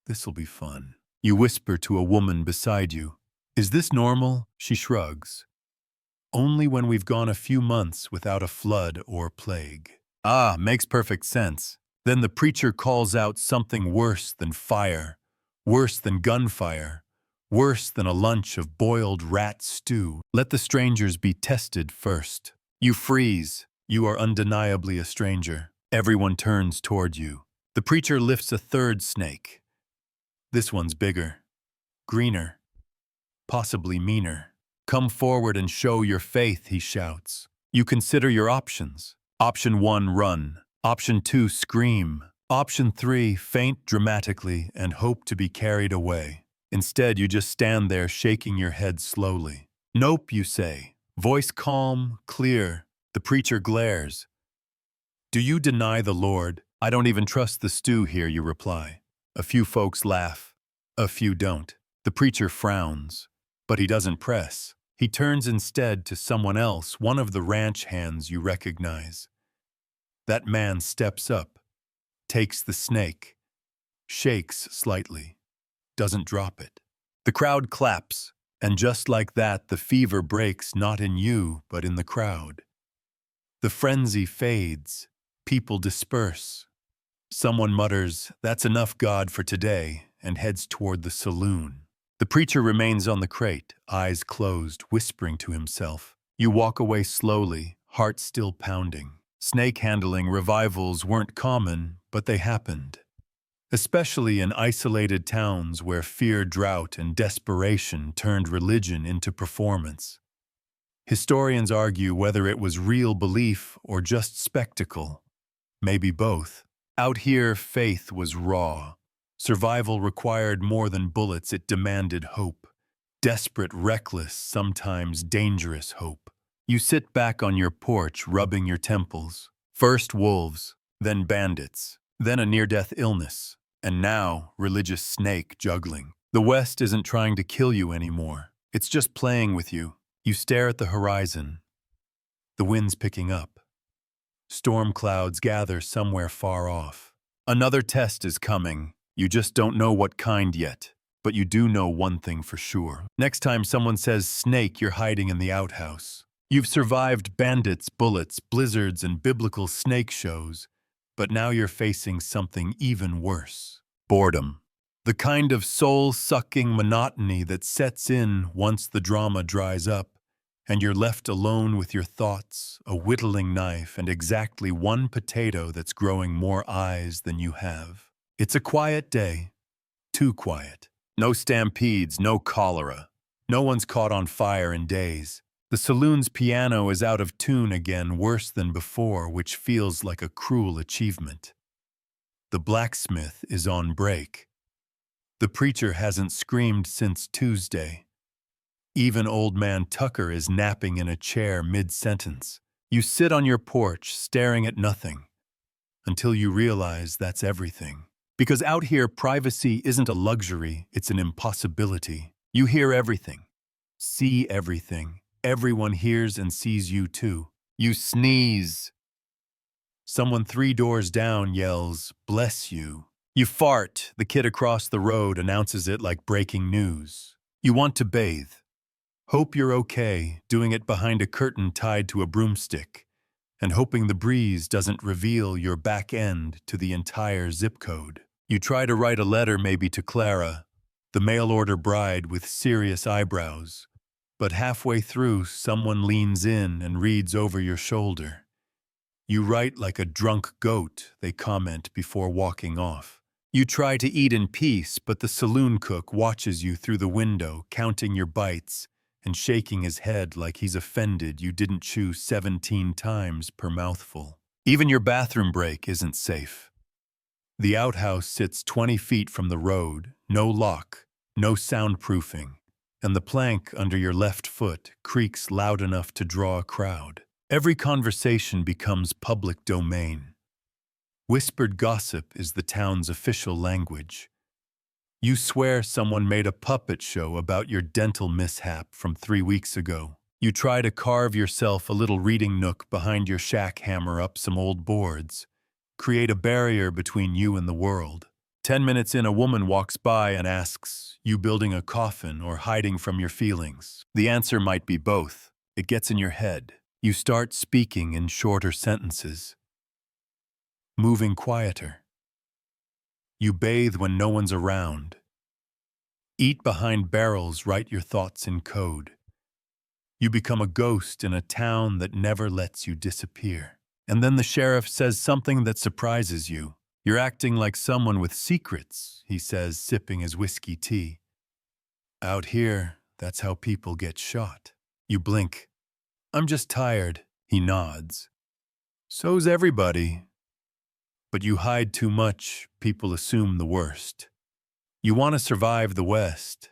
this'll be fun." You whisper to a woman beside you. "Is this normal?" She shrugs. "Only when we've gone a few months without a flood or plague." "Ah, makes perfect sense." Then the preacher calls out something worse than fire, worse than gunfire, worse than a lunch of boiled rat stew. "Let the strangers be tested first." You freeze. You are undeniably a stranger. Everyone turns toward you. The preacher lifts a third snake. This one's bigger, greener, possibly meaner. "Come forward and show your faith," he shouts. You consider your options. Option 1, run. Option 2, scream. Option 3, faint dramatically and hope to be carried away. Instead, you just stand there shaking your head slowly. "Nope," you say. Voice calm, clear. The preacher glares. "Do you deny the Lord?" "I don't even trust the stew here," you reply. A few folks laugh. A few don't. The preacher frowns. But he doesn't press. He turns instead to someone else, one of the ranch hands you recognize. That man steps up, takes the snake, shakes slightly. Doesn't drop it. The crowd claps, and just like that, the fever breaks not in you, but in the crowd. The frenzy fades. People disperse. Someone mutters, "That's enough, God, for today," and heads toward the saloon. The preacher remains on the crate, eyes closed, whispering to himself. You walk away slowly, heart still pounding. Snake handling revivals weren't common, but they happened. Especially in isolated towns where fear, drought, and desperation turned religion into performance. Historians argue whether it was real belief or just spectacle. Maybe both. Out here, faith was raw. Survival required more than bullets, it demanded hope. Desperate, reckless, sometimes dangerous hope. You sit back on your porch, rubbing your temples. First wolves, then bandits, then a near-death illness, and now religious snake juggling. The West isn't trying to kill you anymore. It's just playing with you. You stare at the horizon. The wind's picking up. Storm clouds gather somewhere far off. Another test is coming. You just don't know what kind yet, but you do know one thing for sure. Next time someone says snake, you're hiding in the outhouse. You've survived bandits, bullets, blizzards, and biblical snake shows, but now you're facing something even worse. Boredom. The kind of soul-sucking monotony that sets in once the drama dries up, and you're left alone with your thoughts, a whittling knife, and exactly one potato that's growing more eyes than you have. It's a quiet day. Too quiet. No stampedes, no cholera. No one's caught on fire in days. The saloon's piano is out of tune again, worse than before, which feels like a cruel achievement. The blacksmith is on break. The preacher hasn't screamed since Tuesday. Even old man Tucker is napping in a chair mid-sentence. You sit on your porch, staring at nothing, until you realize that's everything. Because out here, privacy isn't a luxury, it's an impossibility. You hear everything, see everything. Everyone hears and sees you too. You sneeze. Someone 3 doors down yells, "Bless you." You fart. The kid across the road announces it like breaking news. You want to bathe. Hope you're okay, doing it behind a curtain tied to a broomstick, and hoping the breeze doesn't reveal your back end to the entire zip code. You try to write a letter maybe to Clara, the mail-order bride with serious eyebrows, but halfway through someone leans in and reads over your shoulder. You write like a drunk goat, they comment before walking off. You try to eat in peace, but the saloon cook watches you through the window, counting your bites and shaking his head like he's offended you didn't chew 17 times per mouthful. Even your bathroom break isn't safe. The outhouse sits 20 feet from the road, no lock, no soundproofing, and the plank under your left foot creaks loud enough to draw a crowd. Every conversation becomes public domain. Whispered gossip is the town's official language. You swear someone made a puppet show about your dental mishap from 3 weeks ago. You try to carve yourself a little reading nook behind your shack, hammer up some old boards, create a barrier between you and the world. 10 minutes in, a woman walks by and asks, you building a coffin or hiding from your feelings? The answer might be both. It gets in your head. You start speaking in shorter sentences, moving quieter. You bathe when no one's around. Eat behind barrels, write your thoughts in code. You become a ghost in a town that never lets you disappear. And then the sheriff says something that surprises you. You're acting like someone with secrets, he says, sipping his whiskey tea. Out here, that's how people get shot. You blink. I'm just tired, he nods. So's everybody. But you hide too much, people assume the worst. You want to survive the West.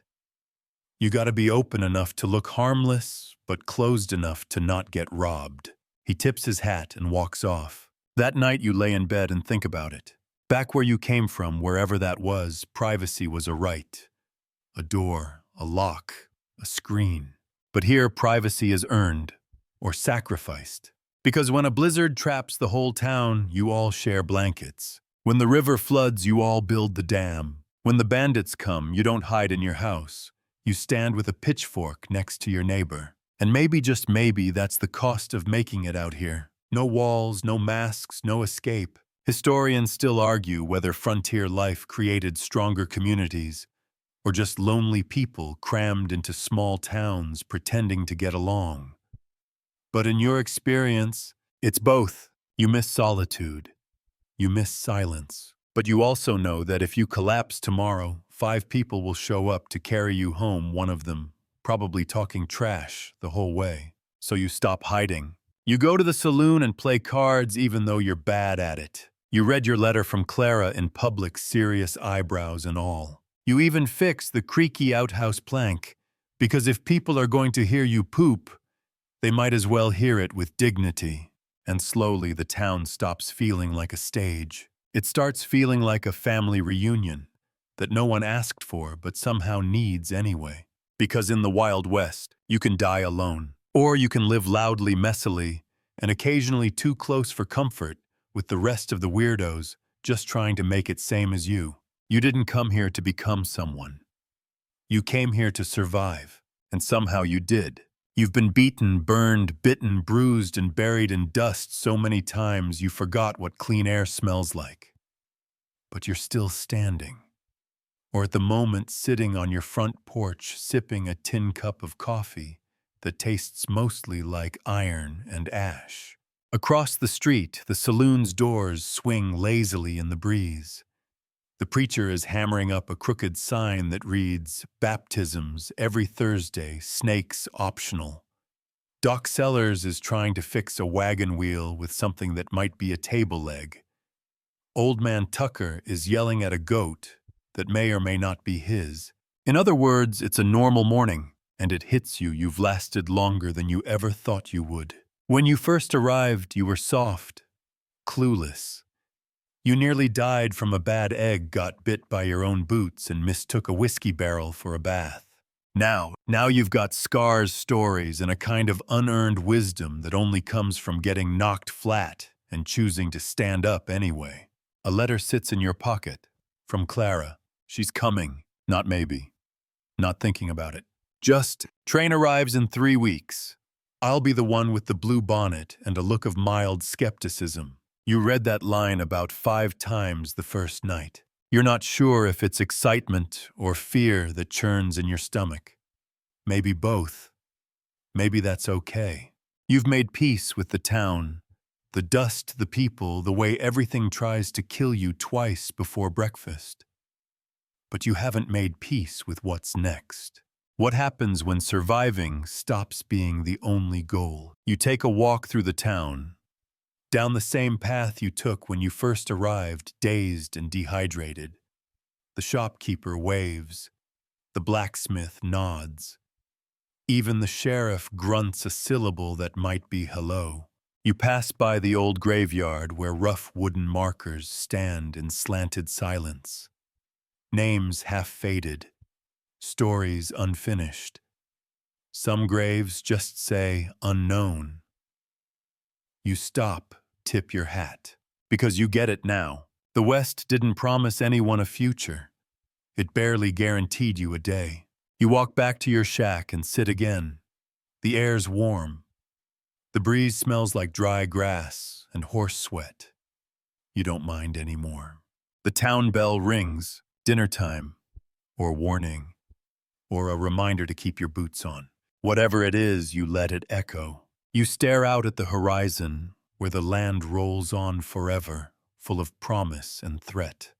You gotta be open enough to look harmless, but closed enough to not get robbed. He tips his hat and walks off. That night you lay in bed and think about it. Back where you came from, wherever that was, privacy was a right. A door, a lock, a screen. But here privacy is earned, or sacrificed. Because when a blizzard traps the whole town, you all share blankets. When the river floods, you all build the dam. When the bandits come, you don't hide in your house. You stand with a pitchfork next to your neighbor. And maybe, just maybe, that's the cost of making it out here. No walls, no masks, no escape. Historians still argue whether frontier life created stronger communities or just lonely people crammed into small towns pretending to get along. But in your experience, it's both. You miss solitude. You miss silence. But you also know that if you collapse tomorrow, 5 people will show up to carry you home, one of them probably talking trash the whole way. so you stop hiding. You go to the saloon and play cards even though you're bad at it. You read your letter from Clara in public, serious eyebrows and all. You even fix the creaky outhouse plank, because if people are going to hear you poop, they might as well hear it with dignity. And slowly the town stops feeling like a stage. It starts feeling like a family reunion that no one asked for but somehow needs anyway. Because in the Wild West, you can die alone, or you can live loudly, messily, and occasionally too close for comfort with the rest of the weirdos just trying to make it same as you. You didn't come here to become someone. You came here to survive, and somehow you did. You've been beaten, burned, bitten, bruised, and buried in dust so many times you forgot what clean air smells like. But you're still standing. Or at the moment sitting on your front porch sipping a tin cup of coffee that tastes mostly like iron and ash. Across the street, the saloon's doors swing lazily in the breeze. The preacher is hammering up a crooked sign that reads, "Baptisms every Thursday, snakes optional." Doc Sellers is trying to fix a wagon wheel with something that might be a table leg. Old Man Tucker is yelling at a goat that may or may not be his. In other words, it's a normal morning, and it hits you you've lasted longer than you ever thought you would. When you first arrived, you were soft, clueless. You nearly died from a bad egg, got bit by your own boots, and mistook a whiskey barrel for a bath. Now you've got scars, stories, and a kind of unearned wisdom that only comes from getting knocked flat and choosing to stand up anyway. A letter sits in your pocket. From Clara. She's coming. Not maybe. Not thinking about it. Just, train arrives in 3 weeks. I'll be the one with the blue bonnet and a look of mild skepticism. You read that line about 5 times the first night. You're not sure if it's excitement or fear that churns in your stomach. Maybe both. Maybe that's okay. You've made peace with the town, the dust, the people, the way everything tries to kill you twice before breakfast. But you haven't made peace with what's next. What happens when surviving stops being the only goal? You take a walk through the town, down the same path you took when you first arrived, dazed and dehydrated. The shopkeeper waves. The blacksmith nods. Even the sheriff grunts a syllable that might be hello. You pass by the old graveyard where rough wooden markers stand in slanted silence. Names half-faded. Stories unfinished. Some graves just say unknown. You stop, tip your hat, because you get it now. The West didn't promise anyone a future. It barely guaranteed you a day. You walk back to your shack and sit again. The air's warm. The breeze smells like dry grass and horse sweat. You don't mind anymore. The town bell rings, dinner time, or warning, or a reminder to keep your boots on. Whatever it is, you let it echo. You stare out at the horizon, where the land rolls on forever, full of promise and threat.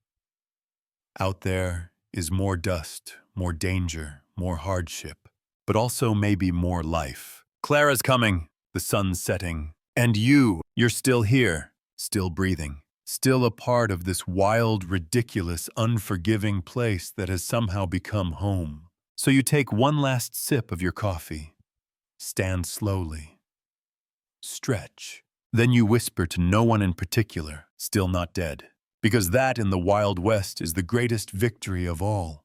Out there is more dust, more danger, more hardship, but also maybe more life. Clara's coming, the sun's setting, and you're still here, still breathing, still a part of this wild, ridiculous, unforgiving place that has somehow become home. So you take one last sip of your coffee, stand slowly, stretch. Then you whisper to no one in particular, still not dead. Because that in the Wild West is the greatest victory of all.